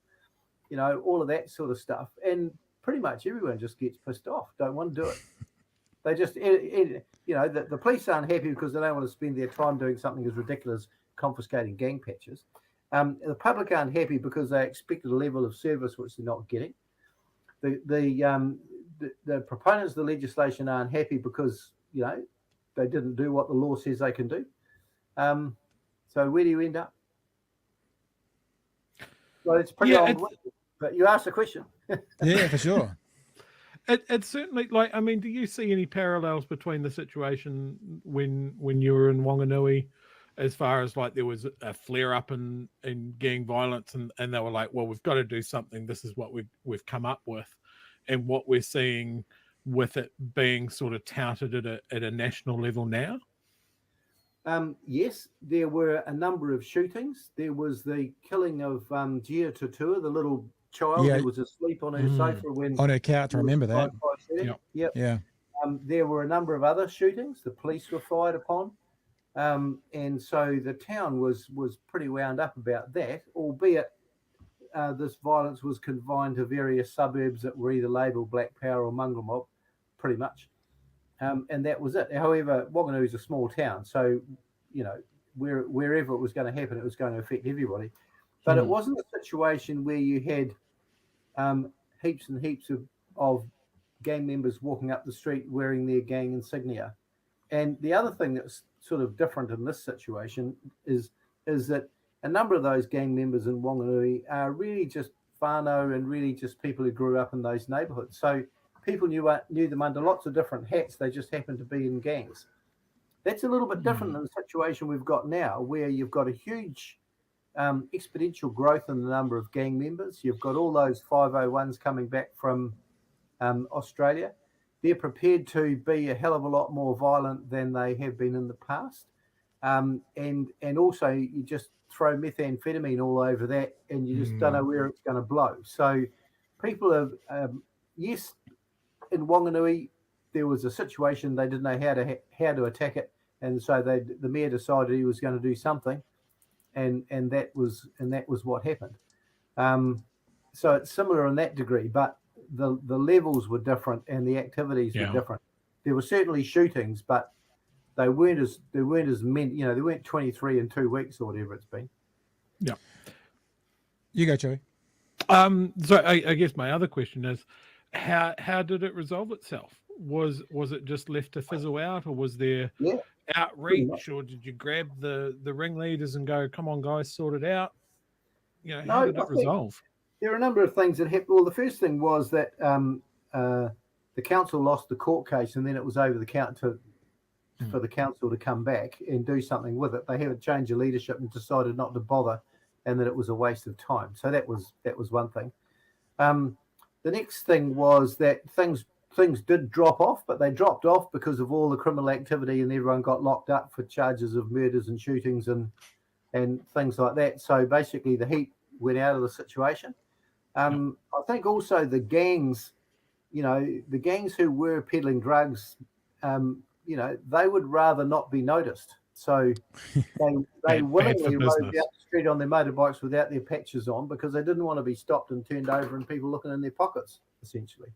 All of that sort of stuff. And pretty much everyone just gets pissed off, don't want to do it. They just, the police aren't happy because they don't want to spend their time doing something as ridiculous as confiscating gang patches. The public aren't happy because they expected a level of service which they're not getting. The proponents of the legislation aren't happy because they didn't do what the law says they can do. So where do you end up? Well, it's pretty old, but you asked the question. Yeah, for sure. It's certainly like, I mean, do you see any parallels between the situation when you were in Wanganui, as far as like there was a flare up in gang violence and they were like, well, we've got to do something. This is what we've come up with, and what we're seeing with it being sort of touted at a national level now? Yes, there were a number of shootings. There was the killing of Gia Tutua, the little child who was asleep on her sofa on her couch. I remember that. Yep. Yeah. There were a number of other shootings. The police were fired upon, and so the town was pretty wound up about that. Albeit this violence was confined to various suburbs that were either labelled Black Power or Mongrel Mob, pretty much. And that was it. However, Wanganui is a small town, so wherever it was going to happen, it was going to affect everybody. But it wasn't a situation where you had heaps and heaps of gang members walking up the street wearing their gang insignia. And the other thing that's sort of different in this situation is that a number of those gang members in Wanganui are really just whānau and really just people who grew up in those neighbourhoods. So people knew them under lots of different hats. They just happened to be in gangs. That's a little bit different than the situation we've got now, where you've got a huge exponential growth in the number of gang members. You've got all those 501s coming back from Australia. They're prepared to be a hell of a lot more violent than they have been in the past. And also you just throw methamphetamine all over that and you just don't know where it's going to blow. So people have, yes, in Wanganui, there was a situation they didn't know how to attack it, and so the mayor decided he was going to do something, and that was what happened. So it's similar in that degree, but the levels were different and the activities were different. There were certainly shootings, but they weren't as many. There weren't 23 in 2 weeks or whatever it's been. Yeah. You go, Chewy. So I guess my other question is, how did it resolve itself? Was it just left to fizzle out, or was there outreach, or did you grab the ringleaders and go, come on guys, sort it out? How did it resolve? There are a number of things that happened. Well, the first thing was that the council lost the court case, and then it was over the counter for the council to come back and do something with it. They had a change of leadership and decided not to bother, and that it was a waste of time. So that was one thing. The next thing was that things did drop off, but they dropped off because of all the criminal activity, and everyone got locked up for charges of murders and shootings and things like that. So basically the heat went out of the situation. I think also the gangs, the gangs who were peddling drugs, they would rather not be noticed. So they willingly rode out the street on their motorbikes without their patches on because they didn't want to be stopped and turned over and people looking in their pockets, essentially.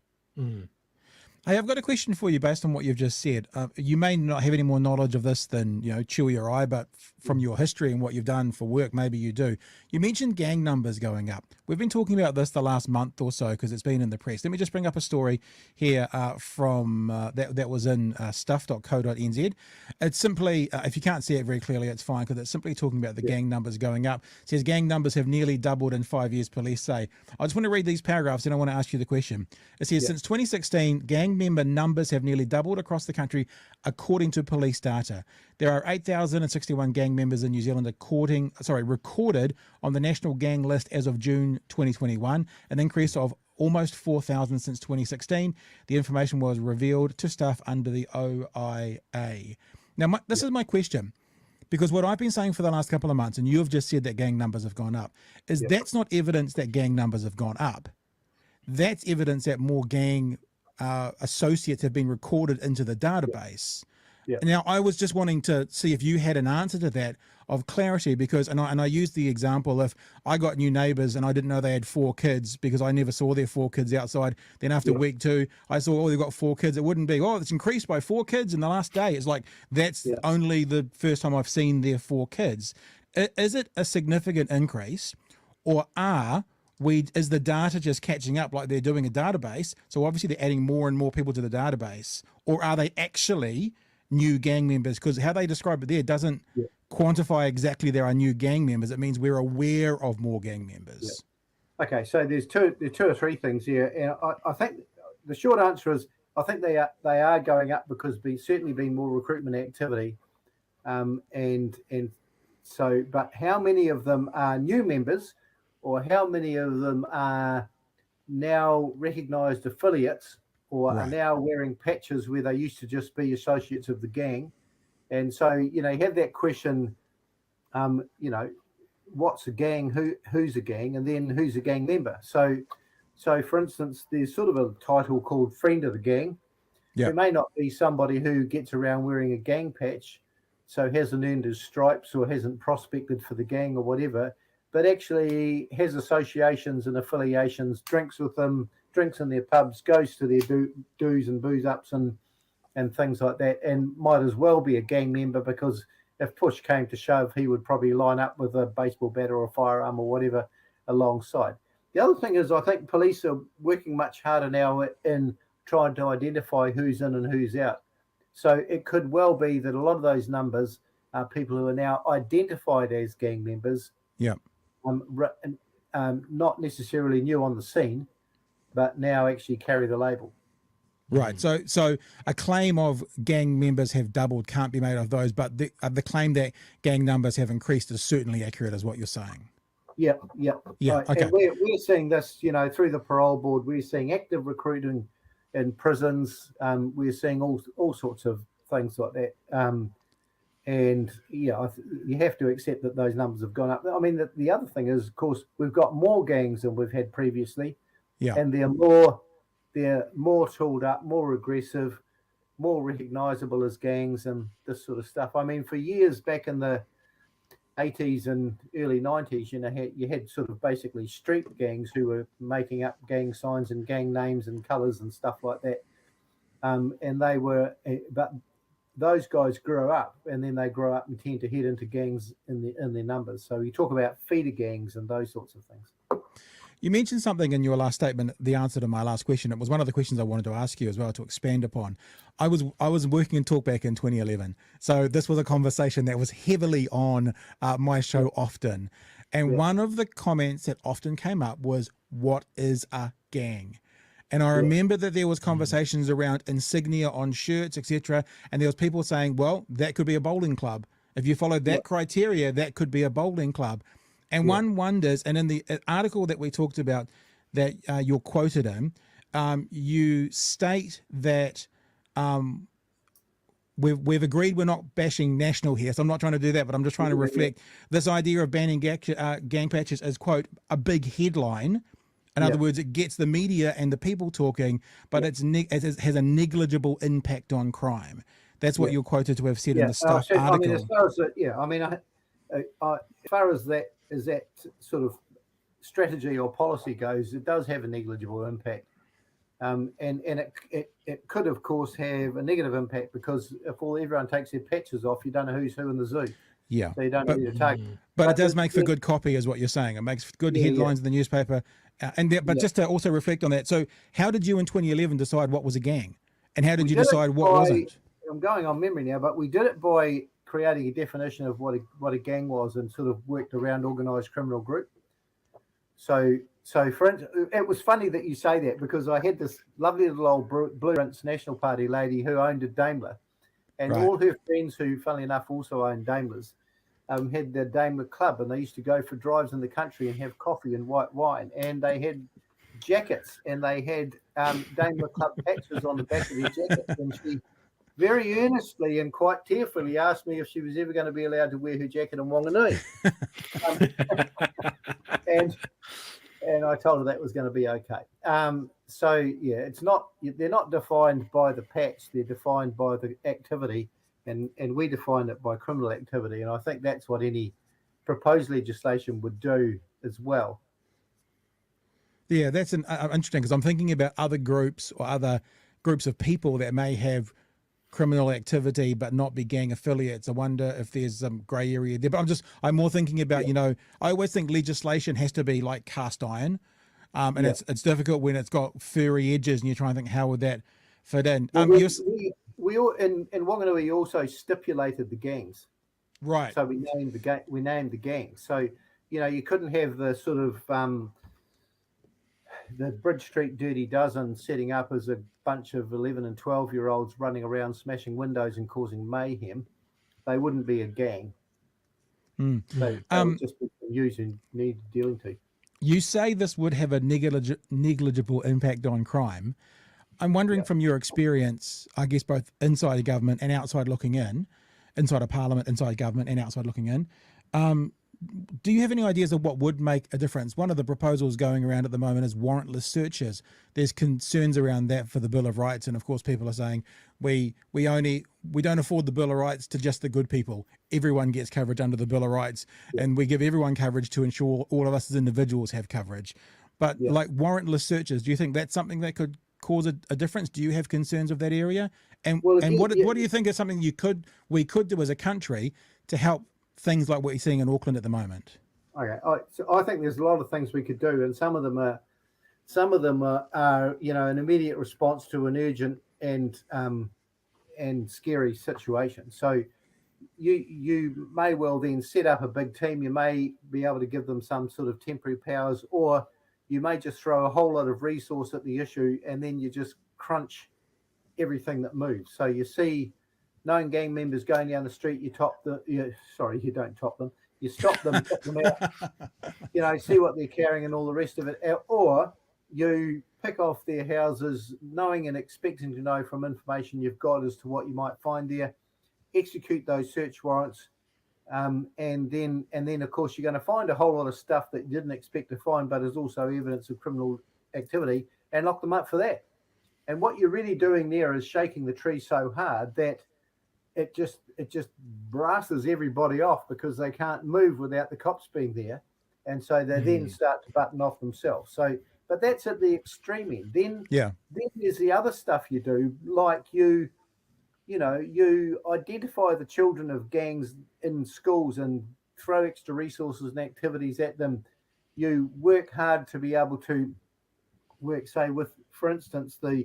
Hey, I've got a question for you based on what you've just said. You may not have any more knowledge of this than Chewy or I, but from your history and what you've done for work, maybe you do. You mentioned gang numbers going up. We've been talking about this the last month or so because it's been in the press. Let me just bring up a story here from that was in stuff.co.nz. It's simply, if you can't see it very clearly, it's fine because it's simply talking about the gang numbers going up. It says gang numbers have nearly doubled in 5 years, police say. I just want to read these paragraphs and I want to ask you the question. It says, since 2016, gang member numbers have nearly doubled across the country, according to police data. There are 8,061 gang members in New Zealand recorded on the national gang list as of June 2021, an increase of almost 4,000 since 2016. The information was revealed to staff under the OIA. Now, this is my question, because what I've been saying for the last couple of months, and you've just said that gang numbers have gone up, is that's not evidence that gang numbers have gone up. That's evidence that more gang associates have been recorded into the database. Now, I was just wanting to see if you had an answer to that of clarity, because, and I used the example, if I got new neighbours and I didn't know they had 4 kids because I never saw their 4 kids outside, then after week 2, I saw, they've got 4 kids. It wouldn't be, it's increased by 4 kids in the last day. It's like, that's only the first time I've seen their 4 kids. Is it a significant increase, or is the data just catching up like they're doing a database? So obviously they're adding more and more people to the database, or are they actually new gang members, because how they describe it there doesn't quantify exactly there are new gang members. It means we're aware of more gang members. Okay, so there's two or three things here, and I think the short answer is I think they are going up because certainly been more recruitment activity, and so, but how many of them are new members, or how many of them are now recognised affiliates, or are now wearing patches where they used to just be associates of the gang? And so, you have that question, what's a gang, who's a gang, and then who's a gang member. So for instance, there's sort of a title called friend of the gang. There may not be somebody who gets around wearing a gang patch, so hasn't earned his stripes or hasn't prospected for the gang or whatever, but actually has associations and affiliations, drinks with them, drinks in their pubs, goes to their do's and booze ups and things like that, and might as well be a gang member, because if push came to shove, he would probably line up with a baseball bat or a firearm or whatever alongside. The other thing is, I think police are working much harder now in trying to identify who's in and who's out. So it could well be that a lot of those numbers are people who are now identified as gang members. Not necessarily new on the scene, but now actually carry the label. Right. So a claim of gang members have doubled can't be made of those, but the claim that gang numbers have increased is certainly accurate, is what you're saying. Yeah. Right. Okay. And we're seeing this, through the parole board. We're seeing active recruiting in prisons. We're seeing all sorts of things like that. And you have to accept that those numbers have gone up. I mean, the other thing is, of course, we've got more gangs than we've had previously. Yeah. And they're more tooled up, more aggressive, more recognisable as gangs and this sort of stuff. I mean, for years back in the 80s and early 90s, you had sort of basically street gangs who were making up gang signs and gang names and colours and stuff like that. But those guys grew up, and then they grow up and tend to head into gangs in their numbers. So you talk about feeder gangs and those sorts of things. You mentioned something in your last statement, the answer to my last question. It was one of the questions I wanted to ask you as well, to expand upon. I was working in Talkback in 2011. So this was a conversation that was heavily on my show often. And one of the comments that often came up was, what is a gang? And I remember that there was conversations around insignia on shirts, etc. And there was people saying, well, that could be a bowling club. If you followed that criteria, that could be a bowling club. And one wonders, and in the article that we talked about that you're quoted in, you state that we've agreed we're not bashing national here, so I'm not trying to do that, but I'm just trying to reflect this idea of banning gang patches as, quote, a big headline. In other words, it gets the media and the people talking, but it has a negligible impact on crime. That's what you're quoted to have said in the Stuff article. I mean, as far as that sort of strategy or policy goes, it does have a negligible impact. And it could, of course, have a negative impact, because if everyone takes their patches off, you don't know who's who in the zoo. Yeah. So you don't know who to take. But it does make for good copy, is what you're saying. It makes good headlines in the newspaper. Just to also reflect on that, so how did you in 2011 decide what was a gang? And how did you decide what wasn't? I'm going on memory now, but we did it by creating a definition of what a gang was, and sort of worked around organised criminal group. So for instance, it was funny that you say that, because I had this lovely little old Blue Rinse National Party lady who owned a Daimler, and all her friends who, funnily enough, also owned Daimlers, had the Daimler Club, and they used to go for drives in the country and have coffee and white wine, and they had jackets, and they had Daimler Club patches on the back of their jackets, and she very earnestly and quite tearfully asked me if she was ever going to be allowed to wear her jacket in Wanganui. And I told her that was going to be okay. They're not defined by the patch, they're defined by the activity, and we define it by criminal activity. And I think that's what any proposed legislation would do as well. Yeah, that's interesting, because I'm thinking about other groups or other groups of people that may have criminal activity but not be gang affiliates. I wonder if there's some grey area there. But I'm more thinking about, I always think legislation has to be like cast iron, and it's difficult when it's got furry edges, and you try and think, how would that fit in? Well, we we all in Wanganui also stipulated the gangs. Right. So we named the gang. So you couldn't have the sort of the Bridge Street Dirty Dozen setting up as a bunch of 11 and 12-year-olds running around smashing windows and causing mayhem. They wouldn't be a gang. Mm. They would just be used who need dealing to. You say this would have a negligible impact on crime. I'm wondering from your experience, I guess both inside the government and outside looking in, inside of Parliament, inside government and outside looking in, do you have any ideas of what would make a difference? One of the proposals going around at the moment is warrantless searches. There's concerns around that for the Bill of Rights, and of course people are saying we don't afford the Bill of Rights to just the good people. Everyone gets coverage under the Bill of Rights, and we give everyone coverage to ensure all of us as individuals have coverage. But like warrantless searches, do you think that's something that could cause a difference? Do you have concerns of that area? And what do you think is something we could do as a country to help things like what you're seeing in Auckland at the moment? Okay, so I think there's a lot of things we could do, and some of them are an immediate response to an urgent and scary situation. So you may well then set up a big team. You may be able to give them some sort of temporary powers, or you may just throw a whole lot of resource at the issue, and then you just crunch everything that moves. So you see known gang members going down the street, you don't top them. You stop them, put them out, see what they're carrying and all the rest of it. Or you pick off their houses, knowing and expecting to know from information you've got as to what you might find there, execute those search warrants, and then of course you're going to find a whole lot of stuff that you didn't expect to find, but is also evidence of criminal activity, and lock them up for that. And what you're really doing there is shaking the tree so hard that it just brasses everybody off, because they can't move without the cops being there, and so they then start to button off themselves. So, but that's at the extreme end. Then there's the other stuff you do, like you identify the children of gangs in schools and throw extra resources and activities at them. You work hard to be able to work, say, with, for instance, the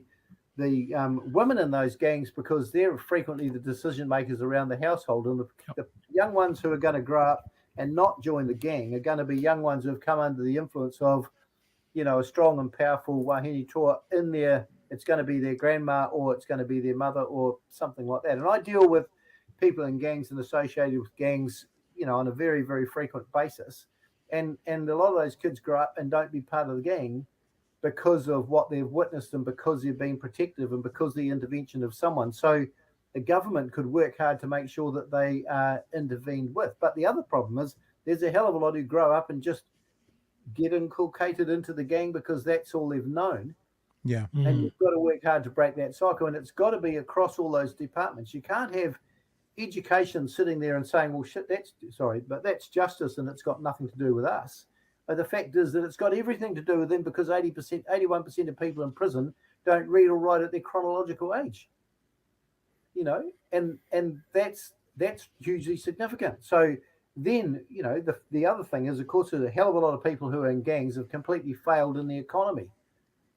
women in those gangs, because they're frequently the decision makers around the household, and the young ones who are going to grow up and not join the gang are going to be young ones who have come under the influence of, a strong and powerful wahine toa in there. It's going to be their grandma, or it's going to be their mother, or something like that. And I deal with people in gangs and associated with gangs, on a very, very frequent basis. And a lot of those kids grow up and don't be part of the gang because of what they've witnessed, and because they've been protective, and because of the intervention of someone. So the government could work hard to make sure that they are intervened with. But the other problem is there's a hell of a lot who grow up and just get inculcated into the gang because that's all they've known. Yeah. And you've got to work hard to break that cycle. And it's got to be across all those departments. You can't have education sitting there and saying, well, shit, but that's justice and it's got nothing to do with us. But the fact is that it's got everything to do with them, because 81% of people in prison don't read or write at their chronological age. And that's hugely significant. So then, the other thing is, of course, there's a hell of a lot of people who are in gangs have completely failed in the economy.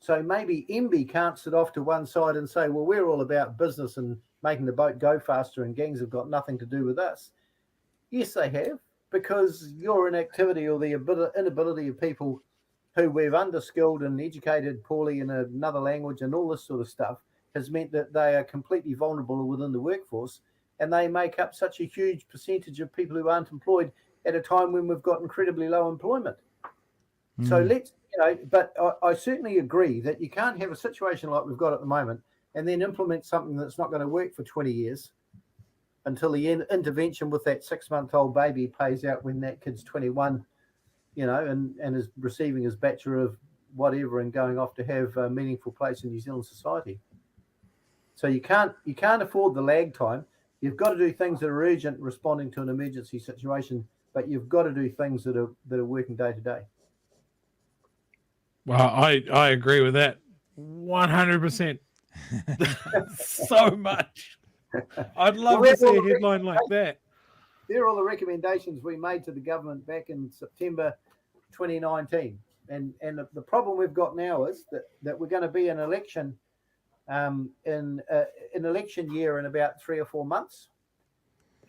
So maybe MB can't sit off to one side and say, well, we're all about business and making the boat go faster, and gangs have got nothing to do with us. Yes, they have. Because your inactivity or the inability of people who we've underskilled and educated poorly in another language and all this sort of stuff has meant that they are completely vulnerable within the workforce, and they make up such a huge percentage of people who aren't employed at a time when we've got incredibly low employment. So but I certainly agree that you can't have a situation like we've got at the moment and then implement something that's not going to work for 20 years. Until the intervention with that 6-month-old baby pays out when that kid's 21, and is receiving his Bachelor of whatever and going off to have a meaningful place in New Zealand society. So you can't afford the lag time. You've got to do things that are urgent, responding to an emergency situation, but you've got to do things that are working day to day. Well, I agree with that 100%. So much. I'd love to see a headline like that. There are all the recommendations we made to the government back in September 2019. And the problem we've got now is that we're going to be an election in an election year in about 3 or 4 months.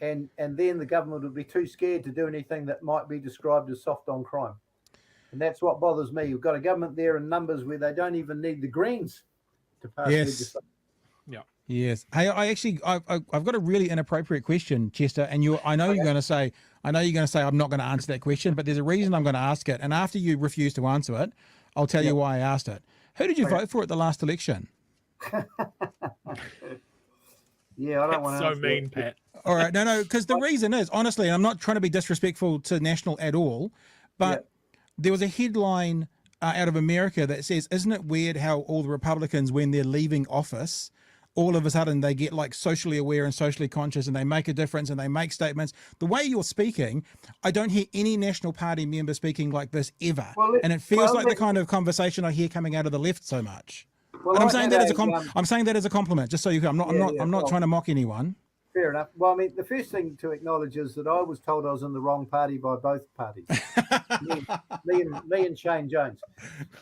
And then the government would be too scared to do anything that might be described as soft on crime. And that's what bothers me. You've got a government there in numbers where they don't even need the Greens to pass legislation. Yeah. Yes. Hey, I've got a really inappropriate question, Chester, and I know you're going to say I'm not going to answer that question, but there's a reason I'm going to ask it. And after you refuse to answer it, I'll tell you why I asked it. Who did you vote for at the last election? Yeah, I don't want to. So mean, Pat. All right, no, because the reason is, honestly, and I'm not trying to be disrespectful to National at all, but there was a headline out of America that says, isn't it weird how all the Republicans, when they're leaving office, all of a sudden they get like socially aware and socially conscious and they make a difference and they make statements. The way you're speaking, I don't hear any National Party member speaking like this ever. And it feels like the kind of conversation I hear coming out of the left so much. Well, and I'm saying that as a compliment, just so you know. I'm not trying to mock anyone. Fair enough. Well, I mean, the first thing to acknowledge is that I was told I was in the wrong party by both parties. me and Shane Jones.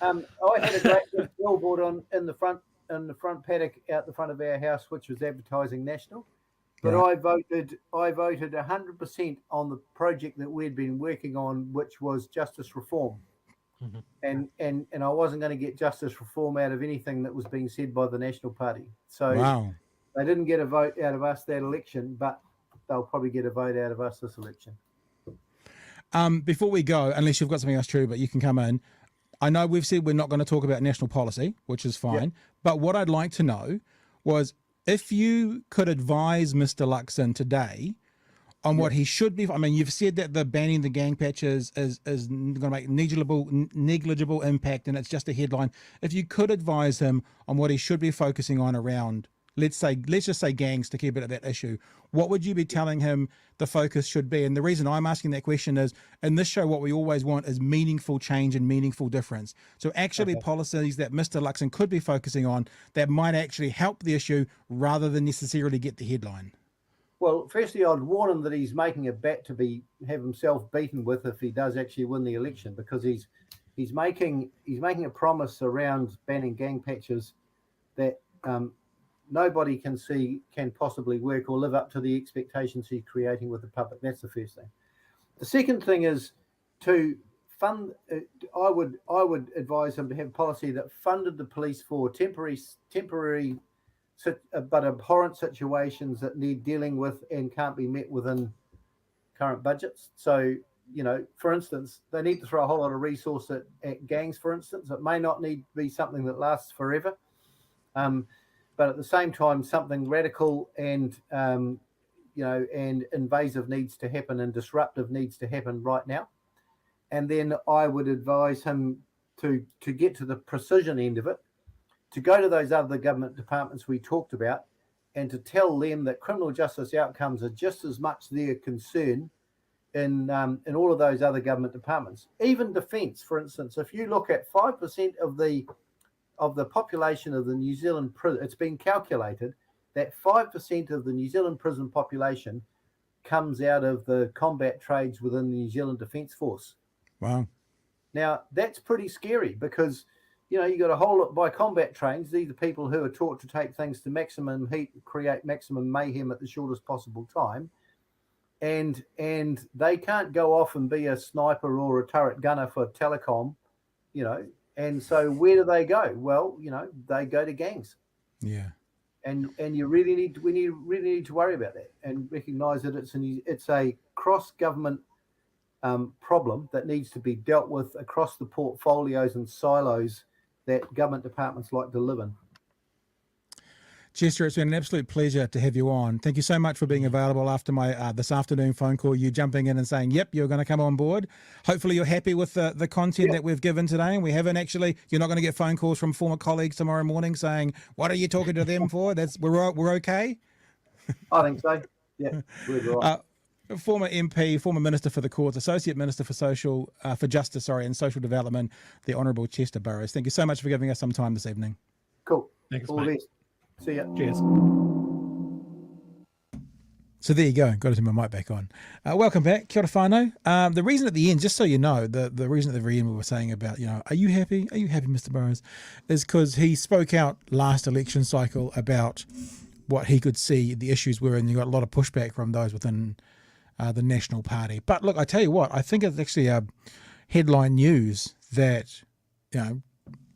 I had a great big billboard in the front paddock out the front of our house, which was advertising National. But I voted 100% on the project that we'd been working on, which was justice reform. And I wasn't going to get justice reform out of anything that was being said by the National Party. So they didn't get a vote out of us that election, but they'll probably get a vote out of us this election. Before we go, unless you've got something else true, but you can come in. I know we've said we're not going to talk about national policy, which is fine. But what I'd like to know was if you could advise Mr. Luxon today on what he should be. I mean, you've said that the banning the gang patches is going to make negligible impact, and it's just a headline. If you could advise him on what he should be focusing on around, let's just say gangs, to keep it at that issue, what would you be telling him the focus should be? And the reason I'm asking that question is, in this show, what we always want is meaningful change and meaningful difference. So actually policies that Mr. Luxon could be focusing on that might actually help the issue rather than necessarily get the headline. Well, firstly, I'd warn him that he's making a bet to have himself beaten with if he does actually win the election, because he's making a promise around banning gang patches that nobody can see can possibly work or live up to the expectations he's creating with the public. That's the first thing. The second thing is to fund. I would advise him to have policy that funded the police for temporary but abhorrent situations that need dealing with and can't be met within current budgets. So, for instance, they need to throw a whole lot of resource at gangs, for instance. It may not need to be something that lasts forever. But at the same time, something radical and invasive needs to happen and disruptive needs to happen right now. And then I would advise him to get to the precision end of it, to go to those other government departments we talked about and to tell them that criminal justice outcomes are just as much their concern in all of those other government departments. Even defence, for instance, if you look at 5% of the population of the New Zealand prison, it's been calculated that 5% of the New Zealand prison population comes out of the combat trades within the New Zealand Defence Force. Wow. Now, that's pretty scary because you got a whole lot by combat trains. These are people who are taught to take things to maximum heat, create maximum mayhem at the shortest possible time. And they can't go off and be a sniper or a turret gunner for telecom, And so where do they go? Well, they go to gangs. Yeah. And we really need to worry about that and recognise that it's a cross-government problem that needs to be dealt with across the portfolios and silos that government departments like to live in. Chester, it's been an absolute pleasure to have you on. Thank you so much for being available after my this afternoon phone call, you jumping in and saying, yep, you're going to come on board. Hopefully you're happy with the content that we've given today. And we haven't actually, you're not going to get phone calls from former colleagues tomorrow morning saying, what are you talking to them for? We're okay? I think so. Yeah, we're right. Former MP, former Minister for the Courts, Associate Minister for Justice and Social Development, the Honourable Chester Burrows. Thank you so much for giving us some time this evening. Cool. Thanks, all the best. See ya. Cheers. So there you go. Got to turn my mic back on. Welcome back. Kia ora whanau. The reason at the end, just so you know, the reason at the very end we were saying about, are you happy? Are you happy, Mr. Burrows? Is because he spoke out last election cycle about what he could see the issues were, and you got a lot of pushback from those within the National Party. But look, I tell you what, I think it's actually a headline news that,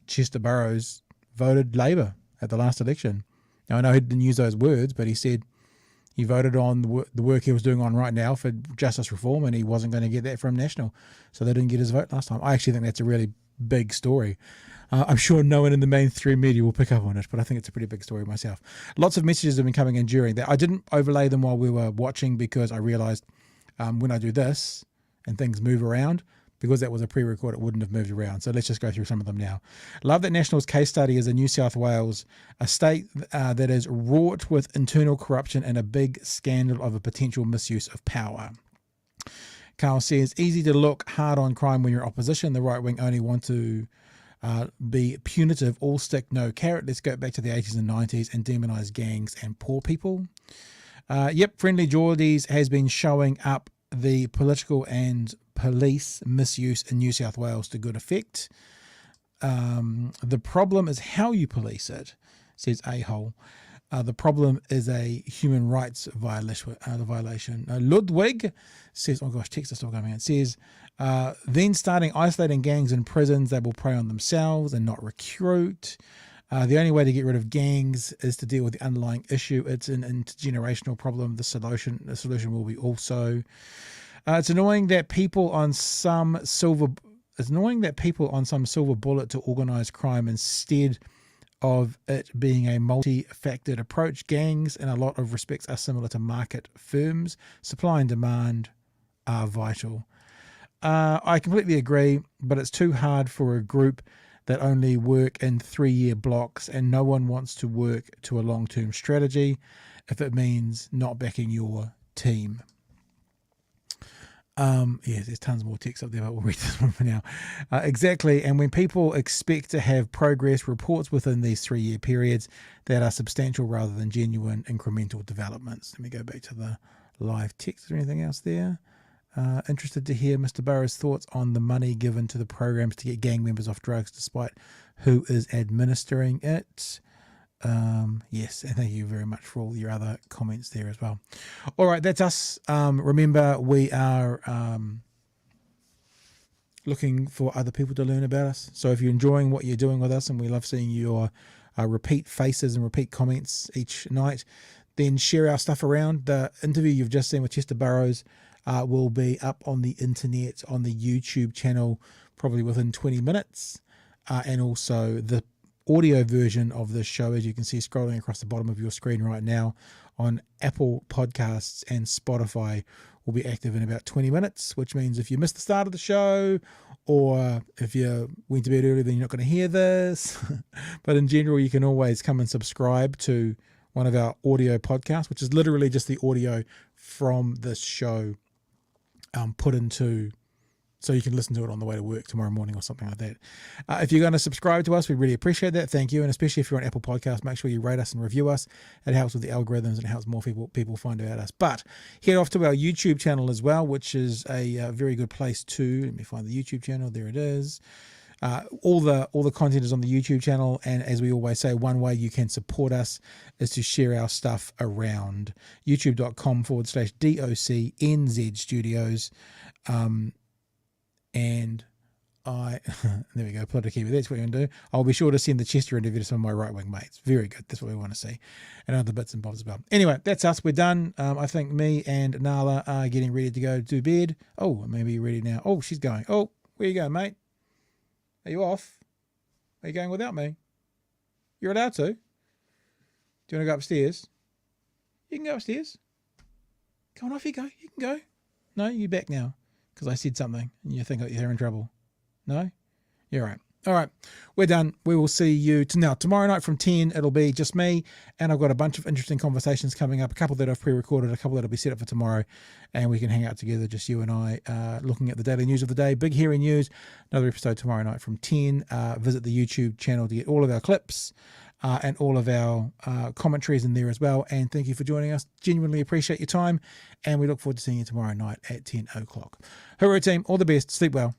Chester Burrows voted Labour at the last election. Now, I know he didn't use those words, but he said he voted on the work he was doing on right now for justice reform, and he wasn't going to get that from National. So they didn't get his vote last time. I actually think that's a really big story. I'm sure no one in the mainstream media will pick up on it, but I think it's a pretty big story myself. Lots of messages have been coming in during that. I didn't overlay them while we were watching because I realised when I do this and things move around, because that was a pre-record, it wouldn't have moved around. So let's just go through some of them now. Love that National's case study is in New South Wales, a state that is wrought with internal corruption and a big scandal of a potential misuse of power. Carl says, easy to look hard on crime when you're opposition. The right wing only want to be punitive, all stick, no carrot. Let's go back to the 80s and 90s and demonise gangs and poor people. Friendly Geordies has been showing up the political and police misuse in New South Wales to good effect. The problem is how you police it, says A-hole. The problem is a human rights violation. Ludwig says, oh gosh, text is still coming in. Says, then starting isolating gangs in prisons, they will prey on themselves and not recruit. The only way to get rid of gangs is to deal with the underlying issue. It's an intergenerational problem. The solution will be also. It's annoying that people on some silver bullet to organise crime instead of it being a multi-factored approach. Gangs, in a lot of respects, are similar to market firms. Supply and demand are vital. I completely agree, but it's too hard for a group that only work in 3-year blocks, and no one wants to work to a long-term strategy if it means not backing your team. There's tons more text up there, but we'll read this one for now. Exactly, and when people expect to have progress reports within these 3-year periods that are substantial rather than genuine incremental developments. Let me go back to the live text. Is there anything else there? Interested to hear Mr. Burrows' thoughts on the money given to the programs to get gang members off drugs despite who is administering it. Yes, and thank you very much for all your other comments there as well. All right, that's us. Remember, we are looking for other people to learn about us. So if you're enjoying what you're doing with us, and we love seeing your repeat faces and repeat comments each night, then share our stuff around. The interview you've just seen with Chester Burrows will be up on the internet on the YouTube channel probably within 20 minutes. And also the audio version of this show, as you can see scrolling across the bottom of your screen right now, on Apple Podcasts and Spotify, will be active in about 20 minutes, which means if you missed the start of the show, or if you went to bed early, then you're not going to hear this. But in general, you can always come and subscribe to one of our audio podcasts, which is literally just the audio from this show put into, so you can listen to it on the way to work tomorrow morning or something like that. If you're going to subscribe to us, we really appreciate that. Thank you. And especially if you're on Apple Podcasts, make sure you rate us and review us. It helps with the algorithms and it helps more people find out us. But head off to our YouTube channel as well, which is a very good place to, let me find the YouTube channel. There it is. All the content is on the YouTube channel, and as we always say, one way you can support us is to share our stuff around. youtube.com/DOCNZ Studios. And there we go, plot a keyword. That's what you're going to do. I'll be sure to send the Chester interview to some of my right-wing mates. Very good. That's what we want to see. And other bits and bobs as well. Anyway, that's us. We're done. I think me and Nala are getting ready to go to bed. Oh, maybe you're ready now. Oh, she's going. Oh, where you going, mate? Are you off? Are you going without me? You're allowed to. Do you want to go upstairs? You can go upstairs. Come on, off you go. You can go. No, you're back now because I said something and you think you're in trouble. No? You're right. All right, we're done. We will see you tomorrow night from 10. It'll be just me, and I've got a bunch of interesting conversations coming up, a couple that I've pre-recorded, a couple that'll be set up for tomorrow, and we can hang out together, just you and I, looking at the daily news of the day. Big Hairy News, another episode tomorrow night from 10. Visit the YouTube channel to get all of our clips. and all of our commentaries in there as well. And thank you for joining us. Genuinely appreciate your time, and we look forward to seeing you tomorrow night at 10 o'clock. Hooroo team, all the best. Sleep well.